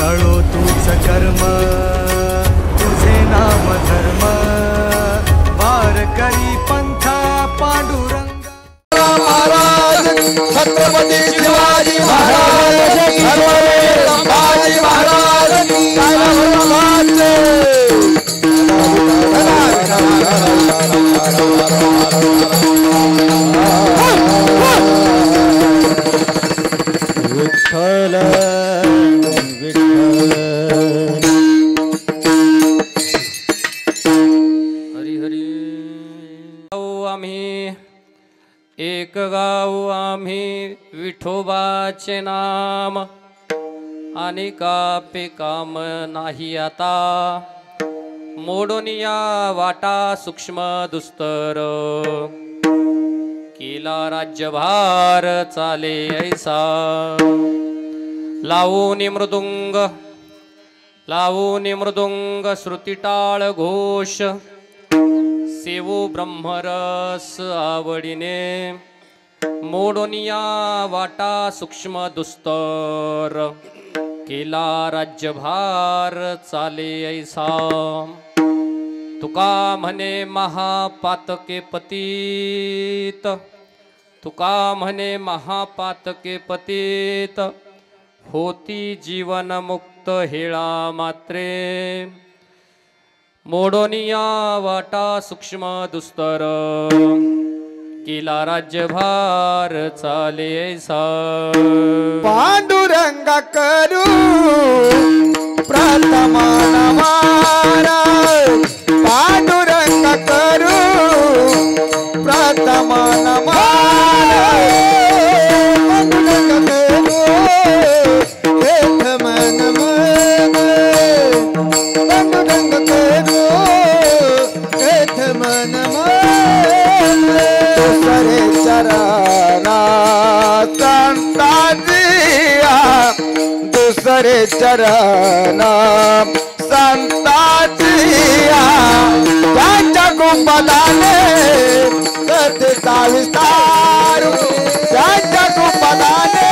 कळो तूच कर्म तुझे नाम धर्म वार करी पंथा पांडुरंग महाराज छत्रपती शिवाजी महाराज संभाजी महाराज विठ्ठल विठ्ठल हरी हरी आम्ही एक गाव आम्ही विठोबाचे नाम आणि कापे काम नाही आता मोडोनिया वाटा सूक्ष्म दुस्तर केला राज्यभार चाले ऐसा लावून मृदुंग श्रुतिटाळ घोष सेवो ब्रह्मरस आवडीने मोडोनिया वाटा सूक्ष्म दुस्तर केला राज्यभार चाले ऐसा तुका म्हणे महापातके पतित तुका म्हणे महापातके पतित होती जीवन मुक्त हेळा मात्रे मोडोनिया वाटा सूक्ष्म दुस्तर केला राज्यभार चाले ऐसा पांडुरंग करू प्रथम नमन पांडुरंग करू प्रथम नमन पांडुरंग करू प्रथम नमन पांडुरंग करू प्रथम नमन दुसरे चरणा संताजिया दुसरे चरण संताजिया त्यांच्या गुंपदाने कथेचा विस्तार त्यांच्या गुंपदाने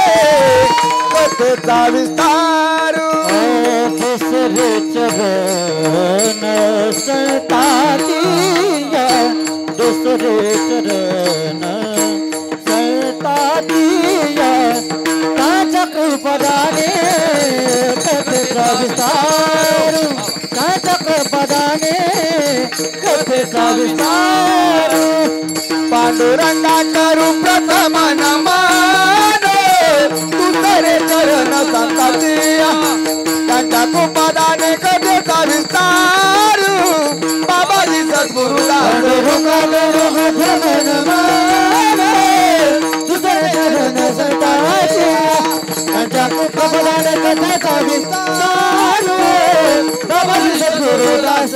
कथेचा विस्तार दुसरे चरण संताजिया दुसरे चरण संताजिया त्यांच्या गुंपदाने कथेचा विस्तार त्यांच्या गुंपदाने कथेचा विस्तार पांडुरंगा करू प्रथम नमन दुसरे चरण संताजिया त्यांच्या गुंपदाने कथेचा विस्तार बाबाजी सद्गुरुदास दुसरे चरण संताजिया त्यांच्या गुंपदाने कथेचा विस्तार बाबाजी सद्गुरुदास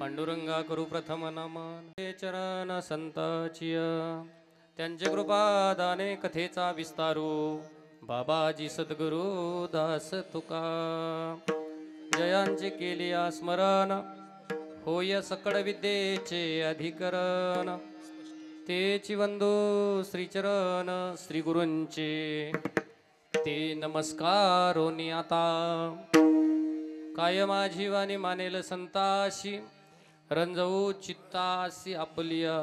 पांडुरंगा करू प्रथम नमन चरण संताचिय त्यांचे कृपादाने कथेचा विस्तारू बाबाजी सद्गुरु दास तुका जयांचे केले स्मरण होय सकळ विद्येचे अधिकरण तेची वंदो श्रीचरण श्री गुरूंचे ते नमस्कारोनी आता काय माझी वाणी मानेल संताशी रंजवू चित्तासी आपलिया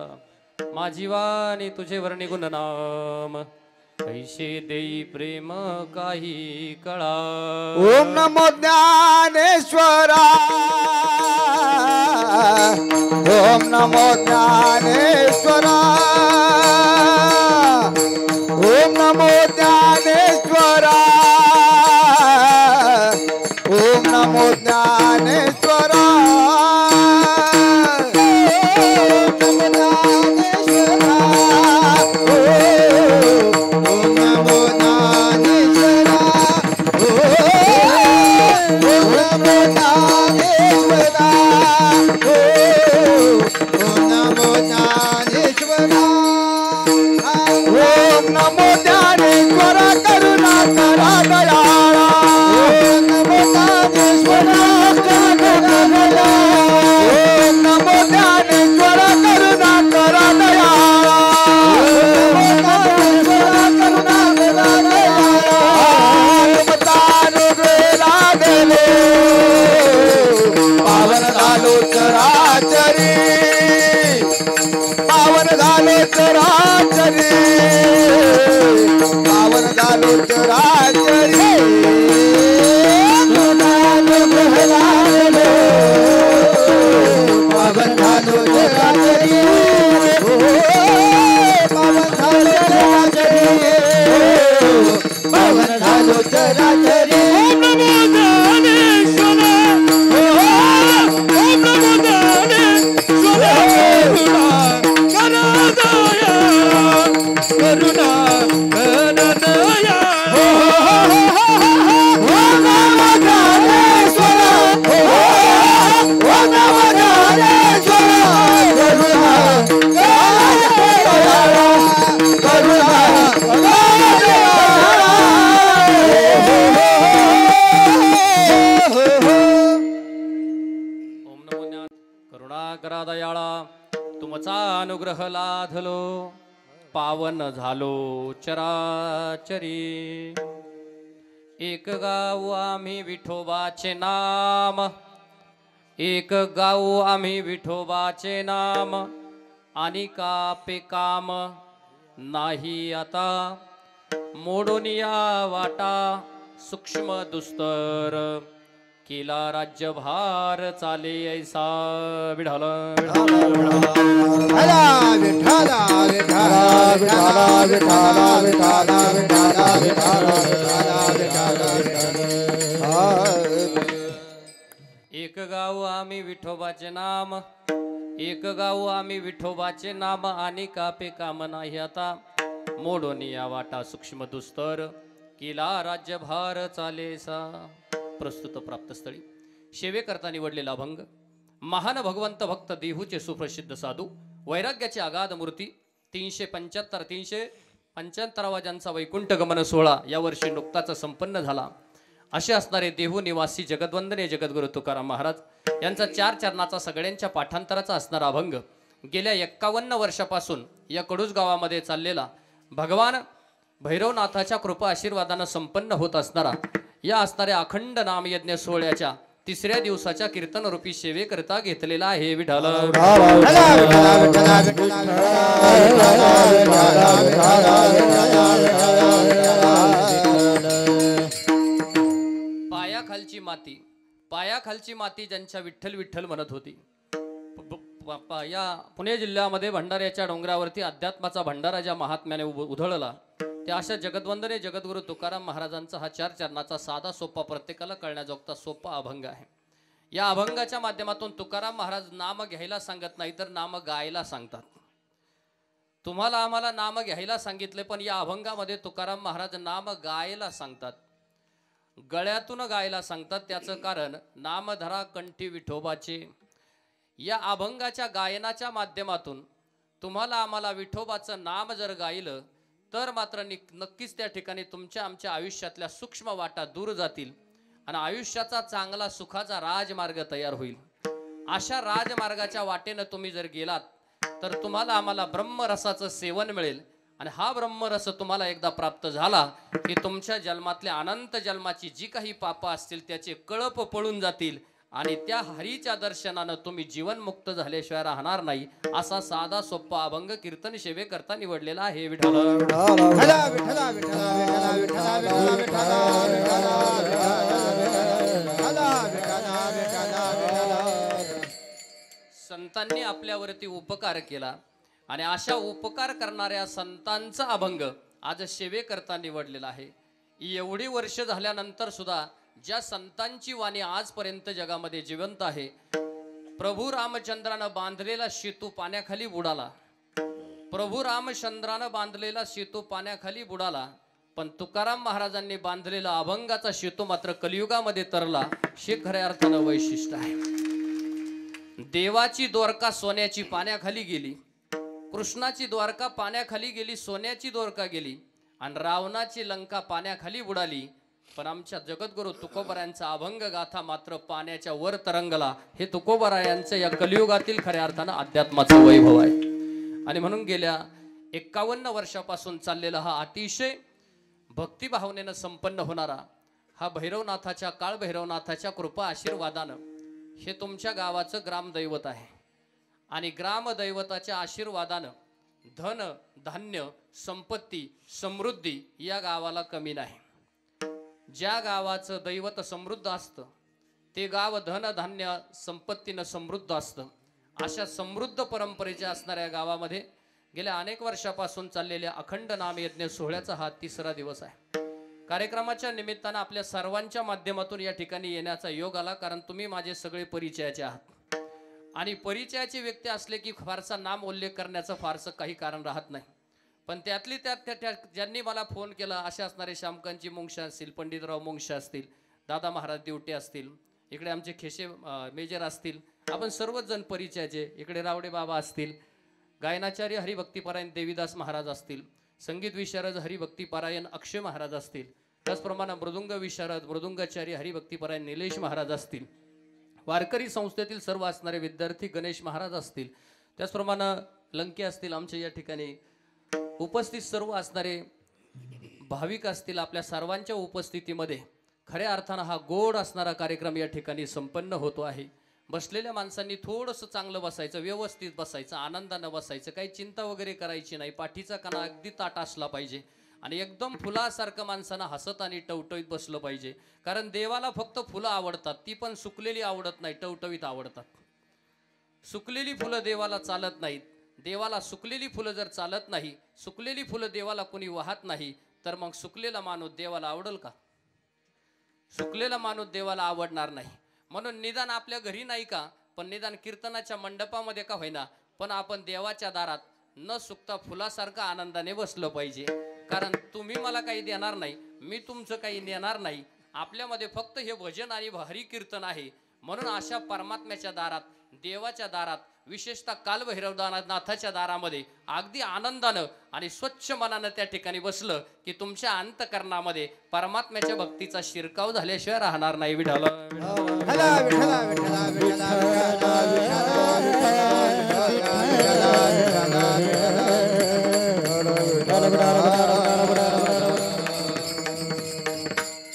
माझी वाणी तुझे वर्णी गुणनाम ऐशे देई प्रेम काही कळा ओम नमो ज्ञानेश्वरा ओम नमो ज्ञानेश्वरा ओम नमो ज्ञानेश्वरा ओम नमो ज्ञानेश्वरा करा दयाळा तुमचा अनुग्रह लाधलो पावन झालो चराचरी एक गाव आम्ही विठोबाचे नाम एक गाव आम्ही विठोबाचे नाम आणि कापे काम नाही आता मोडून या वाटा सूक्ष्म दुस्तर केला राज्यभार चाले ऐसा विढाल एक गाव आम्ही विठोबाचे नाम एक गाव आम्ही विठोबाचे नाम आणि कापे काम नाही आता मोडून या वाटा सूक्ष्म दुस्तर केला राज्यभार चालेसा प्रस्तुत प्राप्तस्थळी सेवेकरता निवडलेला अभंग महान भगवंत भक्त देहूचे सुप्रसिद्ध साधू वैराग्याची आगाध मूर्ती 375 ज्यांचा वैकुंठ गमन सोहळा या वर्षी नुकताच संपन्न झाला असे असणारे देहू निवासी जगद्वंदने जगद्गुरु तुकाराम महाराज यांचा 4 चरणाचा सगळ्यांच्या पाठांतराचा असणारा अभंग गेल्या 51 वर्षापासून या कडूस गावामध्ये चाललेला भगवान भैरवनाथाच्या कृपा आशीर्वादानं संपन्न होत असणारा या असणाऱ्या अखंड नामयज्ञ सोहळ्याच्या 3ऱ्या दिवसाच्या कीर्तन रूपी सेवेकरता घेतलेला आहे विठ्ठल पायाखालची माती ज्यांच्या विठ्ठल विठ्ठल म्हणत होती या पुणे जिल्ह्यामध्ये भंडाऱ्याच्या डोंगरावरती अध्यात्माचा भंडारा ज्या महात्म्याने उधळला त्या अशा जगद्वंदने जगद्गुरु तुकाराम महाराजांचा हा 4 चरणाचा साधा सोपा प्रत्येकाला कळण्याजोगता सोपा अभंग आहे या अभंगाच्या माध्यमातून तुकाराम महाराज नाम घ्यायला सांगत नाही तर नाम गायला सांगतात तुम्हाला आम्हाला नाम घ्यायला सांगितले पण या अभंगामध्ये तुकाराम महाराज नाम गायला सांगतात गळ्यातून गायला सांगतात त्याचं कारण नामधरा कंठी विठोबाचे या अभंगाच्या गायनाच्या माध्यमातून तुम्हाला आम्हाला विठोबाचं नाम जर गायलं तर मात्र नक्कीच त्या ठिकाणी तुमच्या आमच्या आयुष्यातल्या सूक्ष्म वाटा दूर जातील आणि आयुष्याचा चांगला सुखाचा राजमार्ग तयार होईल अशा राजमार्गाच्या वाटेनं तुम्ही जर गेलात तर तुम्हाला आम्हाला ब्रह्मरसाचं सेवन मिळेल आणि हा ब्रह्मरस तुम्हाला एकदा प्राप्त झाला की तुमच्या जन्मातल्या अनंत जन्माची जी काही पापं असतील त्याचे कळप पळून जातील आणि त्या हरीच्या दर्शनानं तुम्ही जीवनमुक्त झाल्याशिवाय राहणार नाही असा साधा सोपा अभंग कीर्तन सेवेकरता निवडलेला आहे विठ्ठल संतांनी आपल्यावरती उपकार केला आणि अशा उपकार करणाऱ्या संतांचा अभंग आज सेवेकरता निवडलेला आहे एवढी वर्ष झाल्यानंतर सुद्धा ज्या संतांची वाणी आजपर्यंत जगामध्ये जिवंत आहे प्रभू रामचंद्रानं बांधलेला सेतू पाण्याखाली बुडाला प्रभू रामचंद्रानं बांधलेला सेतू पाण्याखाली बुडाला पण तुकाराम महाराजांनी बांधलेला अभंगाचा सेतू मात्र कलियुगामध्ये तरला हे खऱ्या अर्थानं वैशिष्ट्य आहे देवाची द्वारका सोन्याची पाण्याखाली गेली कृष्णाची द्वारका पाण्याखाली गेली सोन्याची द्वारका गेली आणि रावणाची लंका पाण्याखाली बुडाली पण आमच्या जगद्गुरु तुकोबरायांचा अभंग गाथा मात्र पाण्याच्या वर तरंगला हे तुकोबरायांचं या कलियुगातील खऱ्या अर्थानं अध्यात्माचं वैभव आहे आणि म्हणून गेल्या 51 वर्षापासून चाललेला हा अतिशय भक्तिभावनेनं संपन्न होणारा हा भैरवनाथाच्या काळ भैरवनाथाच्या कृपा आशीर्वादानं हे तुमच्या गावाचं ग्रामदैवत आहे आणि ग्रामदैवताच्या आशीर्वादानं धन धान्य संपत्ती समृद्धी या गावाला कमी नाही ज्या गावाचं दैवत समृद्ध असतं ते गाव धन धान्य संपत्तीनं समृद्ध असतं अशा समृद्ध परंपरेच्या असणाऱ्या गावामध्ये गेल्या अनेक वर्षापासून चाललेल्या अखंड नामयज्ञ सोहळ्याचा हा 3रा दिवस आहे। कार्यक्रमाच्या निमित्तानं आपल्या सर्वांच्या माध्यमातून या ठिकाणी येण्याचा योग आला, कारण तुम्ही माझे सगळे परिचयाचे आहात आणि परिचयाचे व्यक्ती असले की फारसा नाम उल्लेख करण्याचं फारसं काही कारण राहत नाही। पण त्यातली त्यात ज्यांनी मला फोन केला असे असणारे श्यामकांतजी मुंगशा असतील, पंडितराव मुंगशा असतील, दादा महाराज दिवटे असतील, इकडे आमचे खेशे मेजर असतील, आपण सर्वच जण परिचयाचे, इकडे रावडे बाबा असतील, गायनाचार्य हरिभक्तीपरायण देवीदास महाराज असतील, संगीत विशारद हरिभक्तीपरायण अक्षय महाराज असतील, त्याचप्रमाणे मृदुंग विशारद मृदुंगाचार्य हरिभक्तीपरायण निलेश महाराज असतील, वारकरी संस्थेतील सर्व असणारे विद्यार्थी गणेश महाराज असतील, त्याचप्रमाणे लंके असतील, आमच्या या ठिकाणी उपस्थित सर्व असणारे भाविक असतील। आपल्या सर्वांच्या उपस्थितीमध्ये खऱ्या अर्थानं हा गोड असणारा कार्यक्रम या ठिकाणी संपन्न होतो आहे। बसलेल्या माणसांनी थोडंसं चांगलं बसायचं, व्यवस्थित बसायचं, आनंदानं बसायचं, काही चिंता वगैरे करायची नाही, पाठीचा कणा अगदी ताट असला पाहिजे आणि एकदम फुलासारखं माणसानं हसत आणि टवटवीत बसलं पाहिजे, कारण देवाला फक्त फुलं आवडतात, ती पण सुकलेली आवडत नाही, टवटवीत आवडतात। सुकलेली फुलं देवाला चालत नाहीत, देवाला सुकलेली फुलं जर चालत नाही, सुकलेली फुलं देवाला कोणी वाहत नाही, तर मग सुकलेला माणूस देवाला आवडेल का? सुकलेला माणूस देवाला आवडणार नाही। म्हणून निदान आपल्या घरी नाही का, पण निदान कीर्तनाच्या मंडपामध्ये का होईना, पण आपण देवाच्या दारात न सुकता फुलासारखं आनंदाने बसलं पाहिजे, कारण तुम्ही मला काही देणार नाही, मी तुमचं काही देणार नाही, आपल्यामध्ये फक्त हे भजन आणि हरी कीर्तन आहे। म्हणून अशा परमात्म्याच्या दारात, देवाच्या दारात, विशेषतः कालभैरवनाथाच्या दारामध्ये अगदी आनंदानं आणि स्वच्छ मनानं त्या ठिकाणी बसलं की तुमच्या अंतकरणामध्ये परमात्म्याच्या भक्तीचा शिरकाव झाल्याशिवाय राहणार नाही। विठाला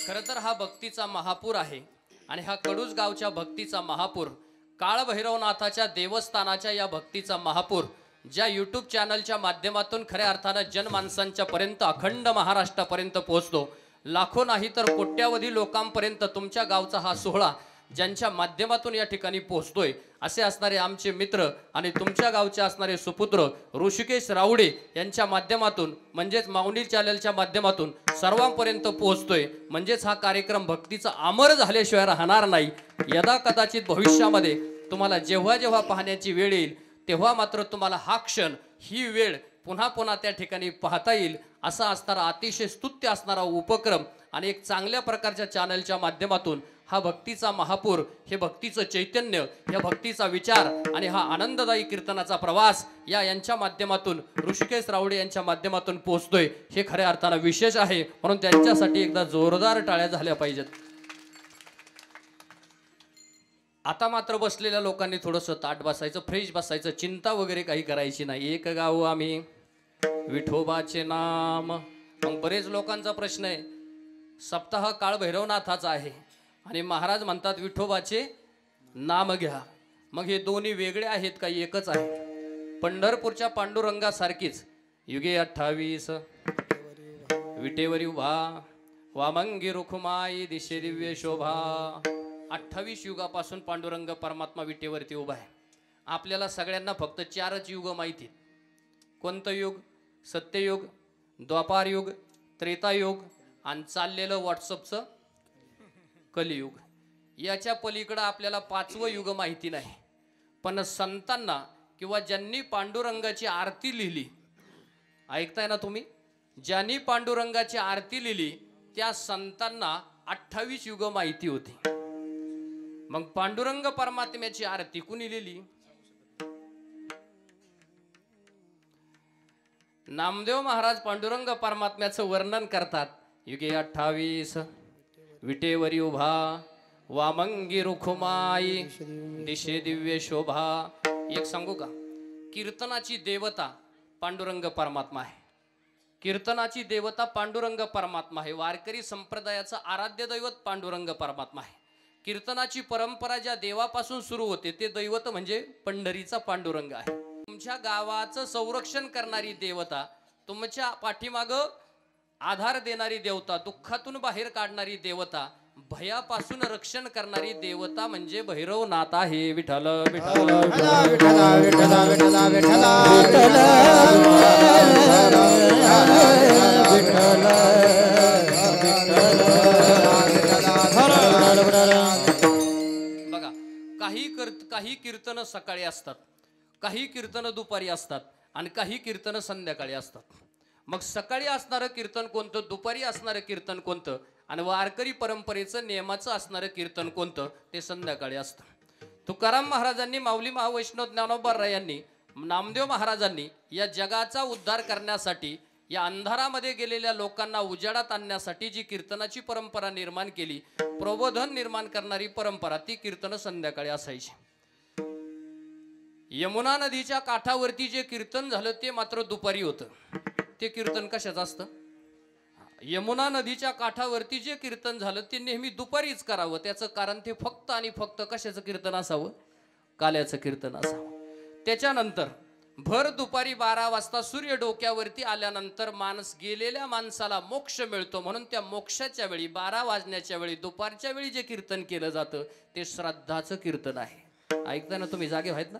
खरं तर हा भक्तीचा महापूर आहे आणि हा कडूस गावच्या भक्तीचा महापूर, काळभैरवनाथाच्या देवस्थानाच्या या भक्तीचा महापूर ज्या यूट्यूब चॅनलच्या माध्यमातून खऱ्या अर्थानं जनमानसांच्या पर्यंत अखंड महाराष्ट्रापर्यंत पोहोचतो, लाखो नाही तर कोट्यावधी लोकांपर्यंत तुमच्या गावचा हा सोहळा ज्यांच्या माध्यमातून या ठिकाणी पोहोचतोय, असे असणारे आमचे मित्र आणि तुमच्या गावचे असणारे सुपुत्र ऋषिकेश रावडे यांच्या माध्यमातून, म्हणजेच माऊली चॅनलच्या माध्यमातून सर्वांपर्यंत पोहोचतोय, म्हणजेच हा कार्यक्रम भक्तीचा अमर झाल्याशिवाय राहणार नाही। यदा कदाचित भविष्यामध्ये तुम्हाला जेव्हा जेव्हा पाहण्याची वेळ येईल, तेव्हा मात्र तुम्हाला हा क्षण, ही वेळ पुन्हा पुन्हा त्या ठिकाणी पाहता येईल, असा असणारा अतिशय स्तुत्य असणारा उपक्रम आणि एक चांगल्या प्रकारच्या चॅनलच्या माध्यमातून हा भक्तीचा महापूर, हे भक्तीचं चैतन्य, या भक्तीचा विचार आणि हा आनंददायी कीर्तनाचा प्रवास यांच्या माध्यमातून ऋषिकेश रावडे यांच्या माध्यमातून पोहोचतोय, हे खऱ्या अर्थानं विशेष आहे। म्हणून त्यांच्यासाठी एकदा जोरदार टाळ्या झाल्या पाहिजेत। आता मात्र बसलेल्या लोकांनी थोडंसं ताट बसायचं, फ्रेश बसायचं, चिंता वगैरे काही करायची नाही। एक गाव आम्ही विठोबाचे नाम। मग बरेच लोकांचा प्रश्न आहे, सप्ताह काळभैरवनाथाचा आहे आणि महाराज म्हणतात विठोबाचे नाम घ्या, मग हे दोन्ही वेगळे आहेत का एकच आहे? पंढरपूरच्या पांडुरंगासारखीच युगे 28 विटेवरी उभा, वामंगी रुखमाई दिशे दिव्य शोभा। 28 युगापासून पांडुरंग परमात्मा विटेवरती उभा आहे। आपल्याला सगळ्यांना फक्त 4च युग माहिती। कोणतं युग? सत्ययुग, द्वापारयुग, त्रेतायुग आणि चाललेलं व्हॉट्सअपचं कलियुग। याच्या पलीकडं आपल्याला 5वं युग माहिती नाही। पण संतांना किंवा ज्यांनी पांडुरंगाची आरती लिहिली, ऐकताय ना तुम्ही, ज्यांनी पांडुरंगाची आरती लिहिली त्या संतांना 28 युग माहिती होती। मग पांडुरंग परमात्म्याची आरती कुणी लिहिली? नामदेव महाराज पांडुरंग परमात्म्याचं वर्णन करतात, युगे 28 विटेवरी उभा, वामंगी रुखमाई दिशे दिव्य शोभा। एक सांगू का, कीर्तनाची देवता पांडुरंग परमात्मा आहे। कीर्तनाची देवता पांडुरंग परमात्मा आहे। वारकरी संप्रदायाचं आराध्य दैवत पांडुरंग परमात्मा आहे। कीर्तनाची परंपरा ज्या देवापासून सुरू होते ते दैवत म्हणजे पंढरीचा पांडुरंग आहे। तुमच्या गावाचं संरक्षण करणारी देवता, तुमच्या पाठीमागं आधार देणारी देवता, दुःखातून बाहेर काढणारी देवता भयापासून रक्षण करणारी देवता म्हणजे भैरवनाथ आहे. विठ्ठल विठ्ठल विठ्ठला विठ्ठला विठ्ठला विठ्ठला बघा, काही कीर्तन सकाळी असतात, काही कीर्तन दुपारी असतात आणि काही कीर्तन संध्याकाळी असतात. मग सकाळी असणारं कीर्तन कोणतं, दुपारी असणारं कीर्तन कोणतं आणि वारकरी परंपरेचं नियमाचं असणारं कीर्तन कोणतं, ते संध्याकाळी असतं. तुकाराम महाराजांनी, माऊली महावैष्णव ज्ञानोबा रायांनी, नामदेव महाराजांनी या जगाचा उद्धार करण्यासाठी, या अंधारामध्ये गेलेल्या लोकांना उजाडात आणण्यासाठी जी कीर्तनाची परंपरा निर्माण केली, प्रबोधन निर्माण करणारी परंपरा, ती कीर्तन संध्याकाळी असायची. यमुना नदीच्या काठावरती जे कीर्तन झालं ते मात्र दुपारी होतं. ते कीर्तन कशाचं असतं? यमुना नदीच्या काठावरती जे कीर्तन झालं ते नेहमी दुपारीच करावं. त्याचं कारण ते फक्त आणि फक्त कशाचं कीर्तन असावं? काल्याचं कीर्तन असावं. त्याच्यानंतर भर दुपारी 12 वाजता सूर्य डोक्यावरती आल्यानंतर गेलेल्या माणसाला मोक्ष मिळतो, म्हणून त्या मोक्षाच्या वेळी 12 वाजण्याच्या वेळी दुपारच्या वेळी जे कीर्तन केलं जातं ते श्राद्धाचं कीर्तन आहे. ऐकताय ना तुम्ही? जागे आहेत ना?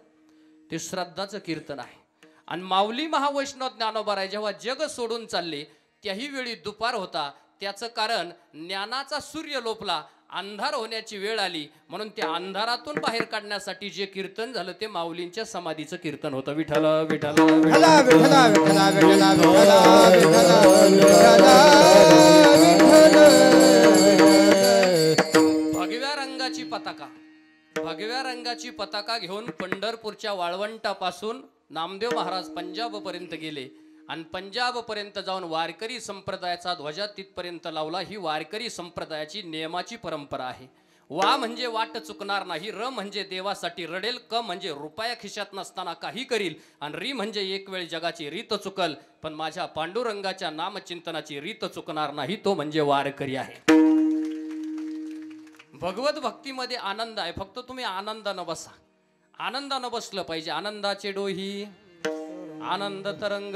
ते श्राद्धाचं कीर्तन आहे. आणि माऊली महावैष्णव ज्ञानोबा जेव्हा जग सोडून चालले त्याही वेळी दुपार होता. त्याचं कारण ज्ञानाचा सूर्य लोपला, अंधार होण्याची वेळ आली, म्हणून त्या अंधारातून बाहेर काढण्यासाठी जे कीर्तन झालं ते माऊलींच्या समाधीचं कीर्तन होतं. विठ्ठल विठ्ठल विठ्ठला विठ्ठला विठ्ठला विठ्ठला भगव्या रंगाची पताका, भगव्या रंगाची पताका घेऊन पंढरपूरच्या वाळवंटापासून नामदेव महाराज पंजाब पर्यंत गेले आणि पंजाब पर्यंत जाऊन वारकरी संप्रदायाचा ध्वजा तिथपर्यंत लावला. ही वारकरी संप्रदायाची नियमाची परंपरा आहे. वा म्हणजे वाट चुकणार नाही, र म्हणजे देवासाठी रडेल, क म्हणजे रुपया खिशात नसताना काही करील आणि री म्हणजे एक वेळ जगाची रीत चुकल, पण माझ्या पांडुरंगाच्या नामचिंतनाची रीत चुकणार नाही, तो म्हणजे वारकरी आहे. भगवत भक्तीमध्ये आनंद आहे, फक्त तुम्ही आनंदानं बसा. आनंदानं बसलं पाहिजे. आनंदाचे डोही आनंद तरंग,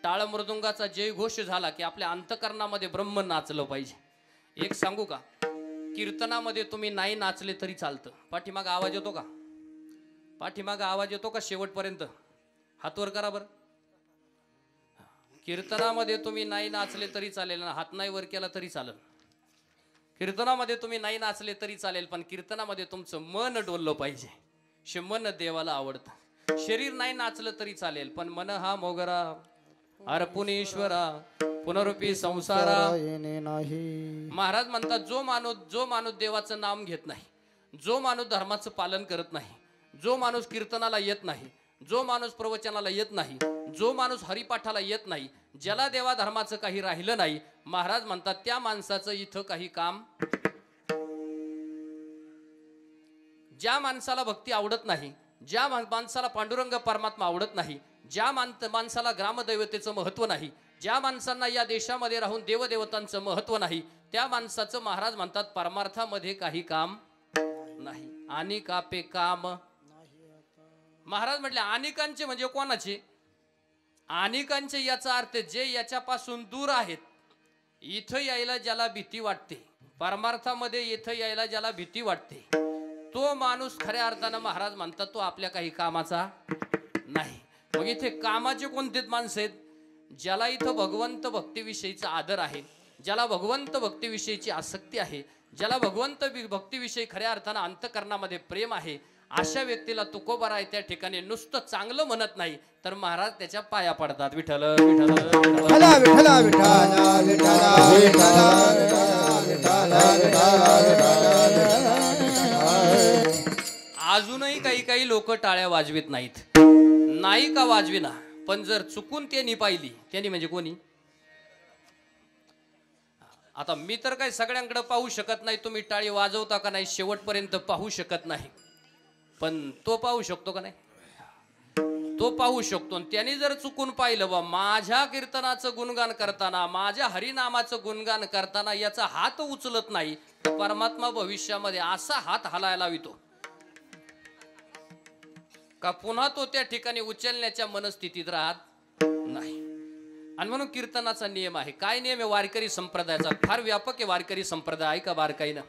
टाळ मृदुंगाचा जय घोष झाला की आपल्या अंतकरणामध्ये ब्रह्म नाचलं पाहिजे. एक सांगू का, कीर्तनामध्ये तुम्ही नाही नाचले तरी चालतं. पाठीमाग आवाज येतो का? पाठीमाग आवाज येतो का? शेवटपर्यंत हात वर करा बरं. कीर्तनामध्ये तुम्ही नाही नाचले तरी चालेल ना, हात नाही वर केला तरी चालेल. कीर्तनामध्ये तुम्ही नाही नाचले तरी चालेल, पण कीर्तनामध्ये तुमचं मन डोललं पाहिजे. मन देवाला आवडतं. शरीर नाही नाचलं तरी चालेल, पण मन हा मोगरा अर्पुन ईश्वरा पुनरुपी संसारा. महाराज म्हणतात, जो माणूस देवाचं नाम घेत नाही, जो माणूस धर्माचं पालन करत नाही, जो माणूस कीर्तनाला येत नाही, जो माणूस प्रवचनाला येत नाही, जो माणूस हरिपाठाला येत नाही, ज्याला देवा धर्माचं काही राहिलं नाही, महाराज म्हणतात त्या माणसाचं इथं काही काम. ज्या माणसाला भक्ती आवडत नाही, ज्या माणसाला पांडुरंग परमात्मा आवडत नाही, ज्या माणसाला ग्रामदैवतेचं महत्व नाही, ज्या माणसांना या देशामध्ये राहून देवदेवतांचं महत्व नाही, त्या माणसाचं महाराज म्हणतात परमार्थामध्ये काही काम नाही. अनिकापे काम. महाराज म्हटले अनिकांचे म्हणजे कोणाचे? अनिकांचे याचा अर्थ जे याच्यापासून दूर आहेत. इथं यायला ज्याला भीती वाटते, परमार्थामध्ये इथं यायला ज्याला भीती वाटते, तो माणूस खऱ्या अर्थानं महाराज म्हणतात तो आपल्या काही कामाचा नाही. मग इथे कामाचे कोणते माणसं आहेत? ज्याला इथं भगवंत भक्तीविषयीचा आदर आहे, ज्याला भगवंत भक्तीविषयीची आसक्ती आहे, ज्याला भगवंत भक्तीविषयी खऱ्या अर्थानं अंतकरणामध्ये प्रेम आहे, अशा व्यक्तीला तुकोबाराय त्या ठिकाणी नुसतं चांगलं म्हणत नाही, तर महाराज त्याच्या पाया पडतात. विठ्ठल विठ्ठल विठ्ठला विठ्ठला विठ्ठला अजूनही काही लोक टाळ्या वाजवित नाहीत. नाही का वाजविना, पण जर चुकून त्यांनी पाहिली, त्यांनी म्हणजे कोणी? आता मी तर काही सगळ्यांकडे पाहू शकत नाही, तुम्ही टाळी वाजवता का नाही शेवटपर्यंत पाहू शकत नाही, पण तो पाहू शकतो का नाही? तो पाहू शकतो. त्यांनी जर चुकून पाहिलं बा माझ्या कीर्तनाचं गुणगान करताना, माझ्या हरिनामाचं गुणगान करताना याचा हात उचलत नाही, तर परमात्मा भविष्यामध्ये असा हात हलायला लावितो का पुन्हा तो त्या ठिकाणी उचलण्याच्या मनस्थितीत राहत नाही. आणि म्हणून कीर्तनाचा नियम आहे. काय नियम आहे वारकरी संप्रदायाचा? फार व्यापक आहे वारकरी संप्रदाय. ऐका बारकाईनं.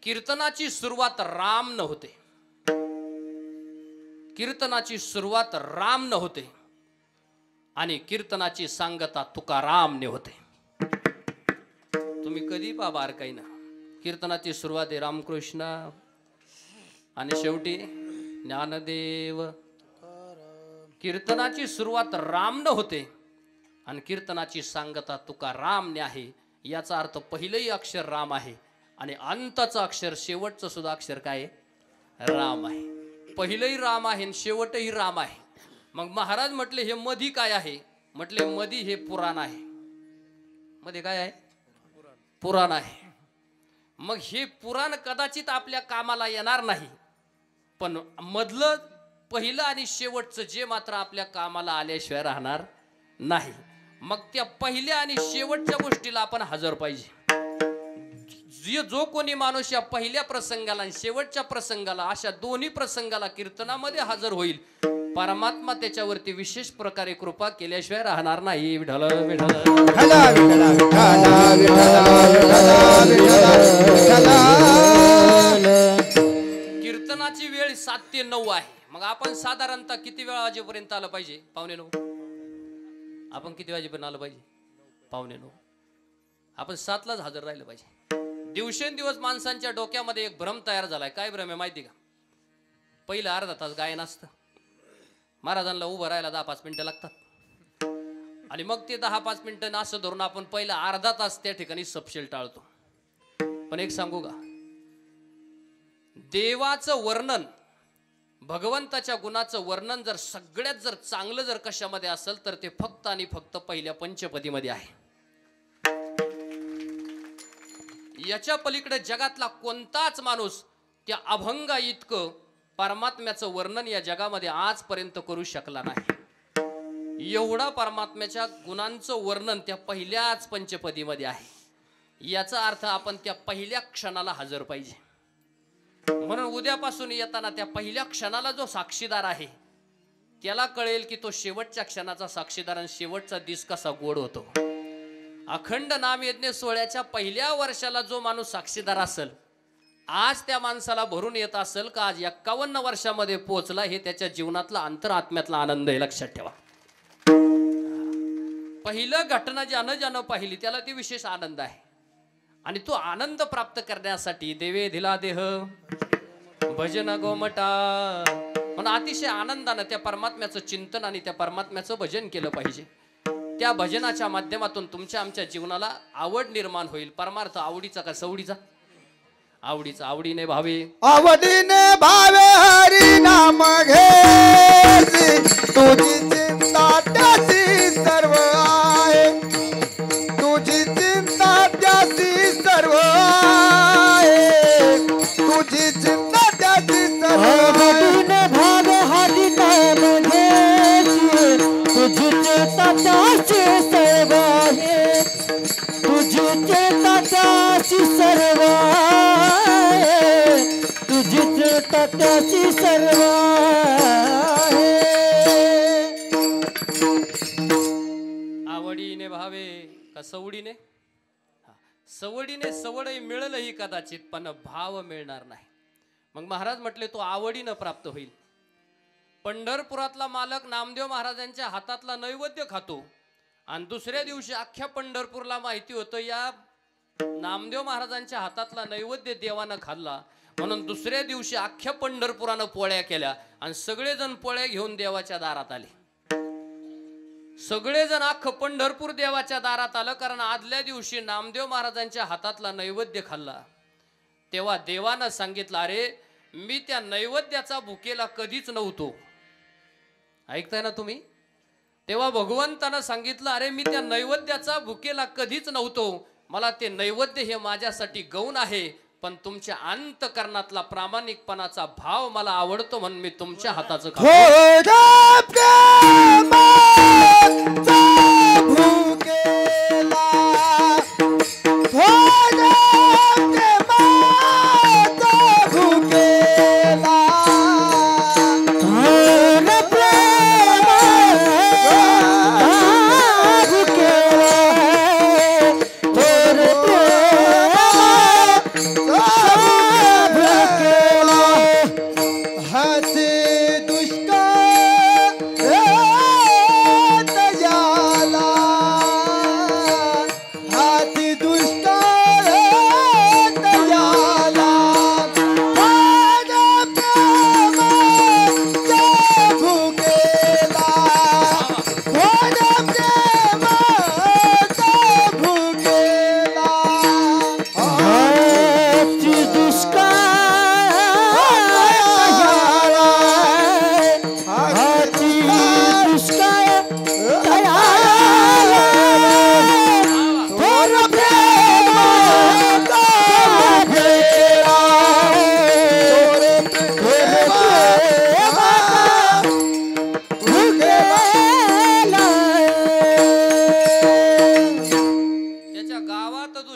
कीर्तनाची सुरुवात राम न होते. कीर्तनाची सुरुवात राम न होते आणि कीर्तनाची सांगता तुकारामने होते. तुम्ही कधी पहा बारकाईनं. कीर्तनाची सुरुवात आहे रामकृष्ण आणि शेवटी ज्ञानदेव. कीर्तनाची सुरुवात राम न होते आणि कीर्तनाची सांगता तुकारामने आहे. याचा अर्थ पहिलंही अक्षर राम आहे आणि अंताचं अक्षर शेवटचं सुद्धा अक्षर काय आहे? राम आहे. पहिलंही राम आहे आणि शेवटही राम आहे. मग महाराज म्हटले हे मधी काय आहे? म्हटले मधी हे पुराण आहे. मध्ये काय आहे? पुराण आहे. मग हे पुराण कदाचित आपल्या कामाला येणार नाही, पण मधलं पहिलं आणि शेवटचं जे मात्र आपल्या कामाला आल्याशिवाय राहणार नाही. मग त्या पहिल्या आणि शेवटच्या गोष्टीला आपण हजर पाहिजे. जो कोणी माणूस या पहिल्या प्रसंगाला आणि शेवटच्या प्रसंगाला, अशा दोन्ही प्रसंगाला कीर्तनामध्ये हजर होईल, परमात्मा त्याच्यावरती विशेष प्रकारे कृपा केल्याशिवाय राहणार नाही. विठ्ठल विठ्ठल कीर्तनाची वेळ 7 ते 9 आहे. मग आपण साधारणतः किती वेळा वाजेपर्यंत आलं पाहिजे? 8:45. आपण किती वाजेपर्यंत आलं पाहिजे? 8:45. आपण 7लाच हजर राहिलं पाहिजे. दिवसेंदिवस माणसांच्या डोक्यामध्ये एक भ्रम तयार झालाय. काय भ्रम आहे माहिती का? पहिलं अर्धा तास गायन असतं. महाराजांना उभं राहायला 10-5 मिनिटं लागतात आणि मग ते 10-5 मिनिटं असं धरून आपण पहिला अर्धा तास त्या ठिकाणी सपशेल टाळतो. पण एक सांगू का? देवाचं वर्णन, भगवंताच्या गुणाचं वर्णन जर सगळ्यात जर चांगलं जर कशामध्ये असेल तर ते फक्त आणि फक्त पहिल्या पंचपदीमध्ये आहे. याच्या पलीकडे जगातला कोणताच माणूस त्या अभंगा इतकं परमात्म्याचं वर्णन या जगामध्ये आजपर्यंत करू शकला नाही. एवढा परमात्म्याच्या गुणांचं वर्णन त्या पहिल्याच पंचपदीमध्ये आहे. याचा अर्थ आपण त्या पहिल्या क्षणाला हजर पाहिजे. म्हणून उद्यापासून येताना त्या पहिल्या क्षणाला जो साक्षीदार आहे त्याला कळेल की तो शेवटच्या क्षणाचा साक्षीदार आणि शेवटचा दिस कसा गोड होतो. अखंड नाम यज्ञ सोहळ्याच्या पहिल्या वर्षाला जो माणूस साक्षीदार असेल, आज त्या माणसाला भरून येत असेल का आज 51 वर्षामध्ये पोहोचला, हे त्याच्या जीवनातला अंतरात्म्यातला आनंद आहे. लक्षात ठेवा. पहिलं घटना ज्यानं पाहिली त्याला ती विशेष आनंद आहे आणि तो आनंद प्राप्त करण्यासाठी देवे दिला देह भजन गोमटा म्हणून अतिशय आनंदानं त्या परमात्म्याचं चिंतन आणि त्या परमात्म्याचं भजन केलं पाहिजे. त्या भजनाच्या माध्यमातून तुमच्या आमच्या जीवनाला आवड निर्माण होईल. परमार्थ आवडीचा का सवडीचा? आवडीचा. आवडीने भावे, आवडीने भावे हरी नाम घे, तुझी चिंता त्याची सर्व आहे, तुझी चिंता त्याची सर्व आहे, तुझी चिंता त्याची सर्व आवडीने भावे हरी नाम घे, तुझी चिंता त्याची सर्व आहे, तुझी चिंता त्याची सर्व आहे, तुझी चिंता त्याची सर्व आहे. आवडीने भावे का सवडीने? सवडीने सवडही मिळेलही कदाचित, पण भाव मिळणार नाही. मग महाराज म्हटले तो आवडीनं प्राप्त होईल. पंढरपुरातला मालक नामदेव महाराजांच्या हातातला नैवेद्य खातो आणि दुसऱ्या दिवशी अख्ख्या पंढरपूरला माहिती होतं या नामदेव महाराजांच्या हातातला नैवेद्य देवानं खाल्ला, म्हणून दुसऱ्या दिवशी अख्ख्या पंढरपुरानं पोळ्या केल्या आणि सगळेजण पोळ्या घेऊन देवाच्या दारात आले. सगळेजण अख्खं पंढरपूर देवाच्या दारात आलं, कारण आदल्या दिवशी नामदेव महाराजांच्या हातातला नैवेद्य खाल्ला. तेव्हा देवानं सांगितलं, अरे मी त्या नैवेद्याचा भुकेला कधीच नव्हतो. ऐकताय ना तुम्ही? तेव्हा भगवंतानं सांगितलं, अरे मी त्या नैवेद्याचा भुकेला कधीच नव्हतो, मला ते नैवेद्य हे माझ्यासाठी गौण आहे, पण तुमच्या अंतकरणातला प्रामाणिकपणाचा भाव मला आवडतो म्हणून मी तुमच्या हाताचं खातो.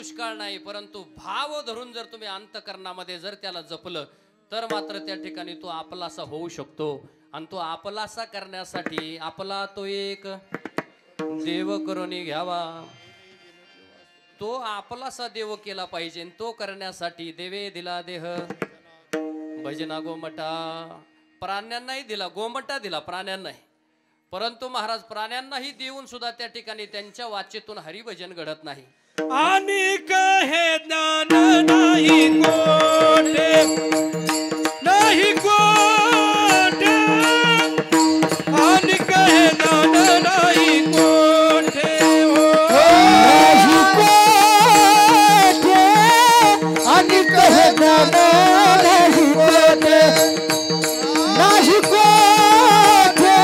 दुष्काळ नाही, परंतु भाव धरून जर तुम्ही अंतकरणामध्ये जर त्याला जपलं तर मात्र त्या ठिकाणी तो आपलासा होऊ शकतो. आणि तो आपलासा करण्यासाठी आपला तो एक देव करून घ्यावा. तो आपलासा देव केला पाहिजे. तो करण्यासाठी देवे दिला देह भजना गोमटा. प्राण्यांनाही दिला, गोमटा दिला प्राण्यांनाही, परंतु महाराज प्राण्यांनाही देऊन सुद्धा त्या ठिकाणी त्यांच्या वाचेतून हरिभजन घडत नाही. आणि कहे ज्ञान नाही कोठे, नाही कोठे, आणि कहे ज्ञान नाही कोठे, नाही कोठे, आणि कहे ज्ञान नाही कोठे, नाही कोठे,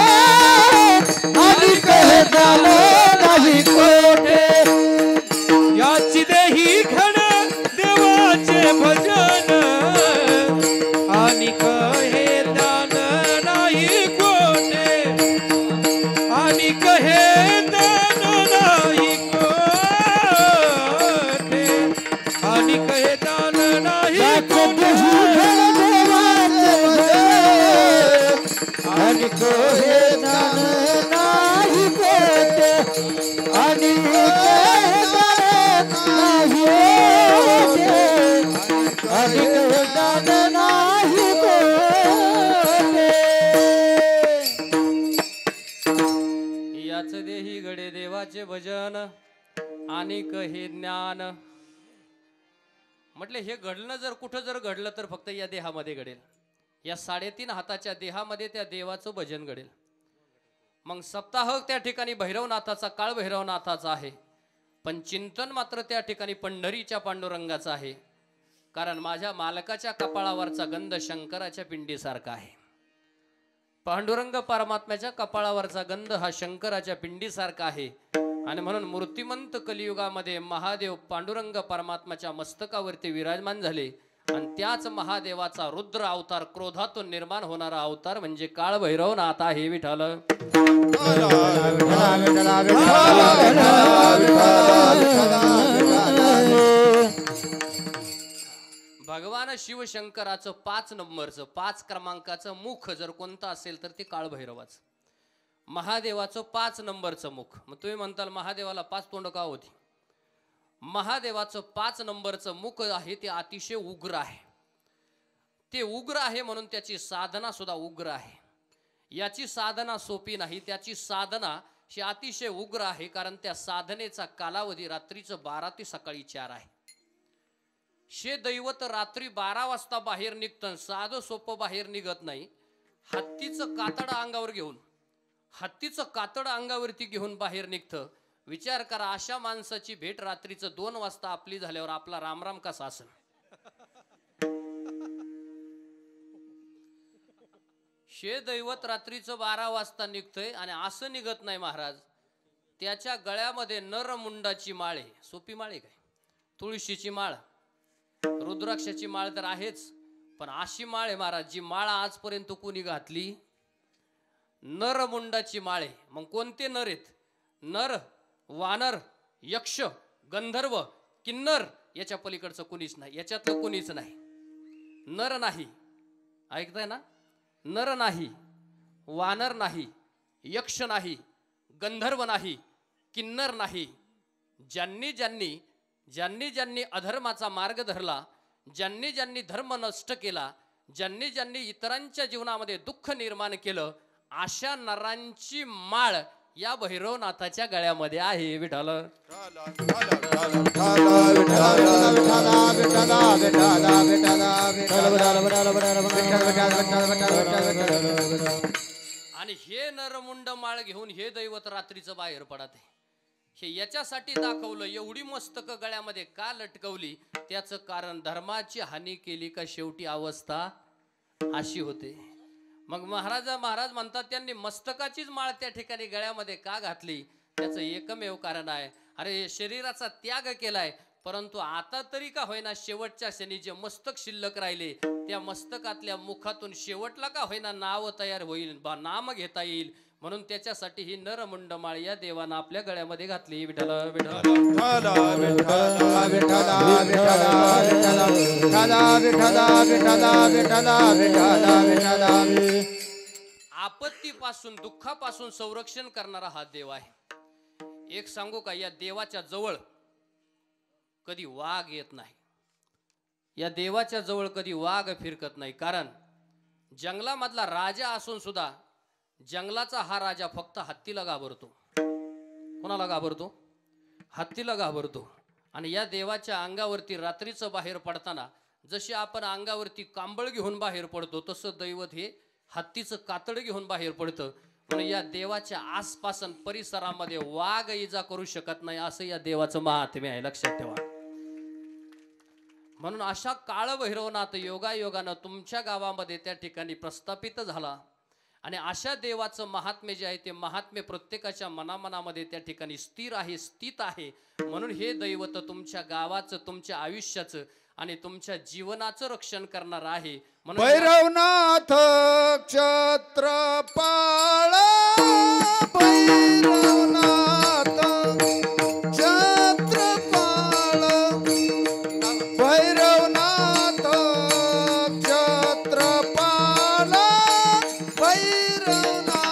आणि कहे ज्ञान नाही कोठे. याची देही घड देवाचे भजन, आणि कहे ज्ञान नाही कोठे, आणि कहे ज्ञान नाही कोठे, आणि कहे ज्ञान नाही कोठे, आणि कहे ज्ञान नाही कोठे, आणि याच देही घडे देवाचे भजन आणि हे ज्ञान. म्हटले हे घडलं जर कुठं जर घडलं तर फक्त या देहामध्ये घडेल. या 3.5 हाताच्या देहामध्ये त्या देवाचं भजन घडेल. मग सप्ताह त्या ठिकाणी भैरवनाथाचा, काळ भैरवनाथाचा आहे, पण चिंतन मात्र त्या ठिकाणी पंढरीच्या पांडुरंगाचा आहे. कारण माझ्या मालकाच्या कपाळावरचा गंध शंकराच्या पिंडीसारखा आहे. पांडुरंग परमात्म्याच्या कपाळावरचा गंध हा शंकराच्या पिंडीसारखा आहे. आणि म्हणून मूर्तिमंत कलियुगामध्ये महादेव पांडुरंग परमात्म्याच्या मस्तकावरती विराजमान झाले. आणि त्याच महादेवाचा रुद्र अवतार, क्रोधातून निर्माण होणारा अवतार म्हणजे काळ भैरवनाथ आहे. विठ्ठल भगवान शिवशंकराचं 5 नंबरचं 5 क्रमांकाचं मुख जर कोणतं असेल तर ते काळ भैरवाचं. महादेवाचं 5 नंबरचं मुख. मग तुम्ही म्हणताल महादेवाला 5 तोंड का होती? महादेवाचं 5 नंबरचं मुख आहे ते अतिशय उग्र आहे. ते उग्र आहे म्हणून त्याची साधना सुद्धा उग्र आहे. याची साधना सोपी नाही. त्याची साधना ही अतिशय उग्र आहे. कारण त्या साधनेचा कालावधी रात्रीचं 12 ते सकाळी 4 आहे. शे दैवत रात्री 12 वाजता बाहेर निघतं. साधं सोपं बाहेर निघत नाही. हत्तीचं कातड अंगावर घेऊन, हत्तीचं कातड अंगावरती घेऊन बाहेर निघतं. विचार करा, अशा माणसाची भेट रात्रीचं 2 वाजता आपली झाल्यावर आपला रामराम कसा असेल? शे दैवत रात्रीचं 12 वाजता निघतंय आणि असं निघत नाही महाराज. त्याच्या गळ्यामध्ये नरमुंडाची माळ आहे. सोपी माळ आहे काय? तुळशीची माळ, रुद्राक्षाची माळ तर आहेच, पण अशी माळ आहे महाराज जी माळ आजपर्यंत कोणी घातली? नरमुंडाची माळ आहे. मग कोणते नर आहेत? नर, वानर, यक्ष, गंधर्व, किन्नर, याच्या पलीकडचं कुणीच नाही. याच्यातलं कुणीच नाही. नर नाही, ऐकताय ना? नर नाही, वानर नाही, यक्ष नाही, गंधर्व नाही, किन्नर नाही. ज्यांनी ज्यांनी ज्यांनी ज्यांनी अधर्माचा मार्ग धरला, ज्यांनी ज्यांनी धर्म नष्ट केला, ज्यांनी ज्यांनी इतरांच्या जीवनामध्ये दुःख निर्माण केलं, अशा नरांची माळ या भैरवनाथाच्या गळ्यामध्ये आहे. विठ्ठल आणि हे नरमुंड माळ घेऊन हे दैवत रात्रीचं बाहेर पडत आहे. हे याच्यासाठी दाखवलं, एवढी मस्तक गळ्यामध्ये का लटकवली? त्याचं कारण धर्माची हानी केली का शेवटी अवस्था अशी होते. मग महाराज म्हणतात त्यांनी मस्तकाचीच माळ त्या ठिकाणी गळ्यामध्ये का घातली? त्याचं एकमेव कारण आहे, अरे शरीराचा त्याग केलाय, परंतु आता तरी का होईना शेवटच्या क्षणी जे मस्तक शिल्लक राहिले त्या मस्तकातल्या मुखातून शेवटला का होईना नाव तयार होईल, नाम घेता येईल. म्हणून त्याच्यासाठी ही नरमुंड माळ या देवानं आपल्या गळ्यामध्ये घातली. विठ्ठल विठ्ठल विठ्ठला विठ्ठला विठ्ठला विठ्ठला विठ्ठला विठ्ठला विठ्ठला विठ्ठला विठ्ठला विठ्ठला. आपत्तीपासून दुःखापासून संरक्षण करणारा हा देव आहे. एक सांगू का, या देवाच्या जवळ कधी वाघ येत नाही. या देवाच्या जवळ कधी वाघ फिरकत नाही. कारण जंगलामधला राजा असून सुद्धा जंगलाचा हा राजा फक्त हत्तीला घाबरतो. कोणाला घाबरतो? हत्तीला घाबरतो. आणि या देवाच्या अंगावरती रात्रीचं बाहेर पडताना जशी आपण अंगावरती कांबळ घेऊन बाहेर पडतो, तसं दैवत हे हत्तीचं कातड घेऊन बाहेर पडतं. म्हणून या देवाच्या आसपास परिसरामध्ये वाघ इजा करू शकत नाही, असं या देवाचं महात्म्य आहे. लक्षात ठेवा. म्हणून अशा काळभैरवनाथ योगायोगानं तुमच्या गावामध्ये त्या ठिकाणी प्रस्थापित झाला. आणि अशा देवाचं महात्म्य जे आहे ते महात्म्य प्रत्येकाच्या मनामनामध्ये त्या ठिकाणी स्थिर आहे, स्थित आहे. म्हणून हे दैवत तुमच्या गावाचं, तुमच्या आयुष्याचं आणि तुमच्या जीवनाचं रक्षण करणार आहे. म्हणून भैरवनाथ क्षत्रपाळ भैरवनाथ क्षत्रपाळ भैरवनाथ क्षत्रपाळ भैरवनाथ क्षत्रपाळ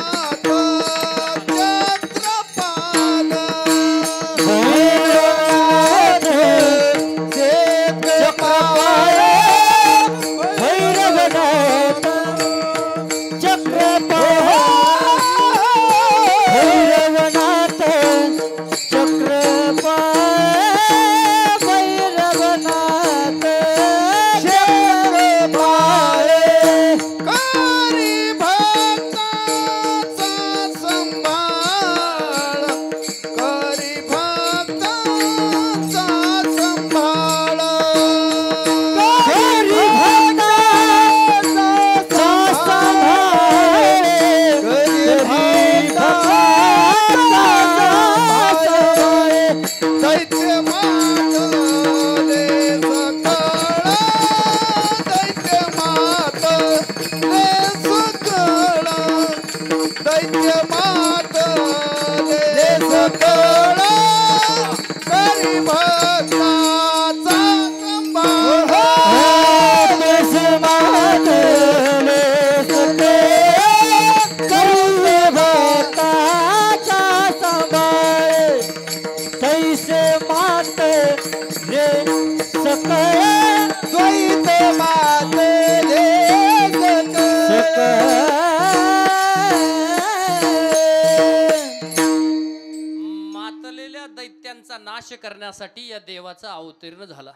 नाश करण्यासाठी या देवाचा अवतीर्ण झाला.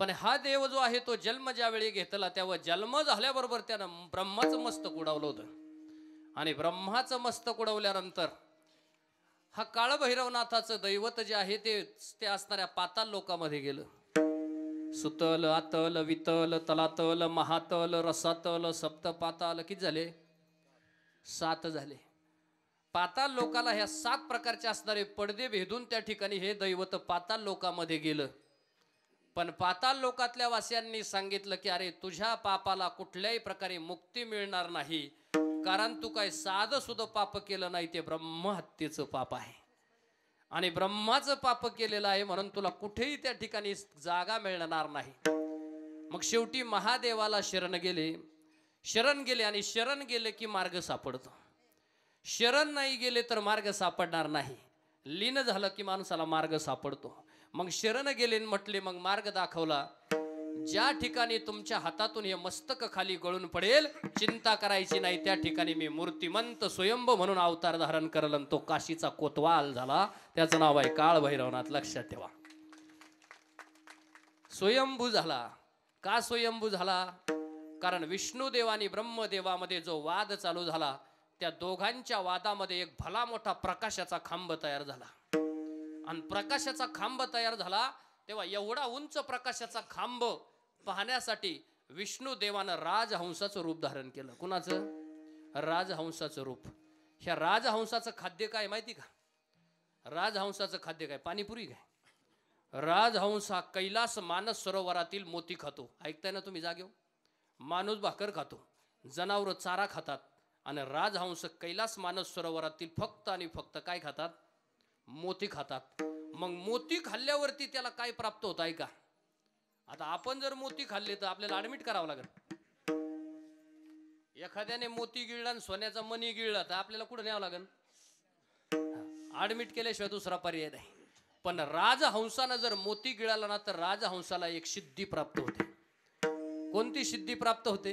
पण हा देव जो आहे तो जन्म ज्यावेळी घेतला तेव्हा जन्म झाल्याबरोबर त्यानं ब्रह्माचं मस्तक उडवलं होतं. आणि ब्रह्माचं मस्तक उडवल्यानंतर हा काळभैरवनाथाचं दैवत जे आहे ते असणाऱ्या पाताल लोकामध्ये गेलं. सुतल, आतल, वितल, तलातल, महातल, रसातल, सप्तपाताल किती झाले? 7 झाले. पाताल लोकाला ह्या 7 प्रकारचे असणारे पडदे भेदून त्या ठिकाणी हे दैवत पाताल लोकामध्ये गेलं. पण पाताल लोकातल्या वासियांनी सांगितलं की अरे तुझ्या पापाला कुठल्याही प्रकारे मुक्ती मिळणार नाही, कारण तू काय साधं सुद्धा पाप केलं नाही, ते ब्रह्महत्येचं पाप आहे. आणि ब्रह्माचं पाप केलेलं आहे म्हणून तुला कुठेही त्या ठिकाणी जागा मिळणार नाही. मग शेवटी महादेवाला शरण गेले आणि शरण गेले की मार्ग सापडतो. शरण नाही गेले तर मार्ग सापडणार नाही. लीन झालं की माणसाला मार्ग सापडतो. मग शरण गेले म्हटले, मग मार्ग दाखवला. ज्या ठिकाणी तुमच्या हातातून हे मस्तक खाली गळून पडेल, चिंता करायची नाही, त्या ठिकाणी मी मूर्तिमंत स्वयंभू म्हणून अवतार धारण करल. तो काशीचा कोतवाल झाला, त्याचं नाव आहे काळभैरवनाथ. लक्षात ठेवा. स्वयंभू झाला. का स्वयंभू झाला? कारण विष्णुदेव आणि ब्रह्मदेवामध्ये जो वाद चालू झाला, त्या दोघांच्या वादामध्ये एक भला मोठा प्रकाशाचा खांब तयार झाला. आणि प्रकाशाचा खांब तयार झाला तेव्हा एवढा उंच प्रकाशाचा खांब पाहण्यासाठी विष्णुदेवानं राजहंसाचं रूप धारण केलं. कुणाचं? राजहंसाचं रूप. ह्या राजहंसाचं खाद्य काय माहिती का? राजहंसाचं खाद्य काय? पाणीपुरी काय? राजहंस हा कैलास मानस सरोवरातील मोती खातो. ऐकताय ना तुम्ही जागेव? माणूस भाकर खातो, जनावर चारा खातात आणि राजहंस कैलास मानस सरोवरातील फक्त आणि फक्त काय खातात? मोती खातात. मग मोती खाल्ल्यावरती त्याला काय प्राप्त होत आहे का? आता आपण जर मोती खाल्ले तर आपल्याला ऍडमिट करावं लागेल. एखाद्याने मोती गिळला आणि सोन्याचा मणी गिळला तर आपल्याला कुठं न्यावं लागेल? ऍडमिट केल्याशिवाय दुसरा पर्याय नाही. पण राजहंसानं जर मोती गिळाला ना तर राजहंसाला एक सिद्धी प्राप्त होते. कोणती सिद्धी प्राप्त होते?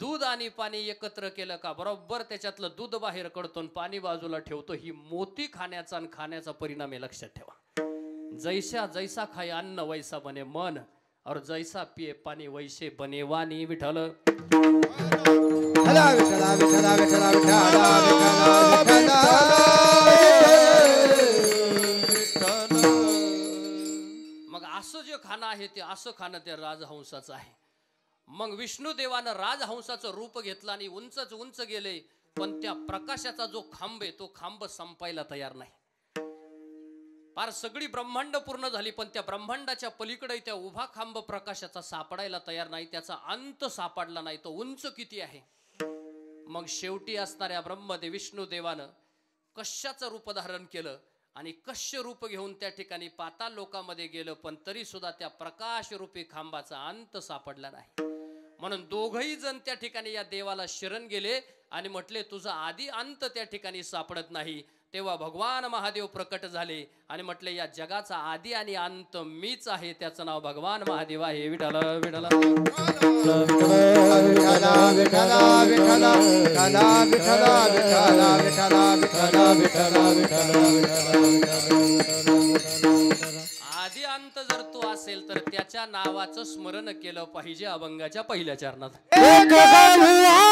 दूध आणि पाणी एकत्र केलं का बरोबर त्याच्यातलं दूध बाहेर काढतो आणि पाणी बाजूला ठेवतो. ही मोती खाण्याचा आणि खाण्याचा परिणाम आहे, लक्षात ठेवा. जैसा जैसा खाय अन्न वैसा बने मन और जैसा पिये पाणी वैसे बने वाणी. विठ्ठल विठ्ठला विठ्ठला विठ्ठला विठ्ठला विठ्ठला मग असं जे खाणं आहे ते असं खाणं त्या राजहंसाचं आहे. मग विष्णुदेवानं राजहंसाचं रूप घेतलं आणि उंचच उंच गेले. पण त्या प्रकाशाचा जो खांब आहे तो खांब संपायला तयार नाही. फार सगळी ब्रह्मांड पूर्ण झाली पण त्या ब्रह्मांडाच्या पलीकडे त्या उभा खांब प्रकाशाचा सापडायला तयार नाही. त्याचा अंत सापडला नाही. तो उंच किती आहे. मग शेवटी असणाऱ्या ब्रह्मदेव विष्णुदेवानं कश्याचं रूप धारण केलं आणि कश्य रूप घेऊन त्या ठिकाणी पाताळ लोकामध्ये गेलं. पण तरी सुद्धा त्या प्रकाश रूपी खांबाचा अंत सापडला नाही. म्हणून दोघही जण त्या ठिकाणी या देवाला शरण गेले आणि म्हटले तुझा आदी अंत त्या ठिकाणी सापडत नाही. तेव्हा भगवान महादेव प्रकट झाले आणि म्हटले या जगाचा आदी आणि अंत मीच आहे. त्याचं नाव भगवान महादेव आहे. विठ्ठल विठ्ठल आदी अंत जर तू असेल तर त्याच्या नावाचं स्मरण केलं पाहिजे अभंगाच्या पहिल्या चरणात. एक भगवानी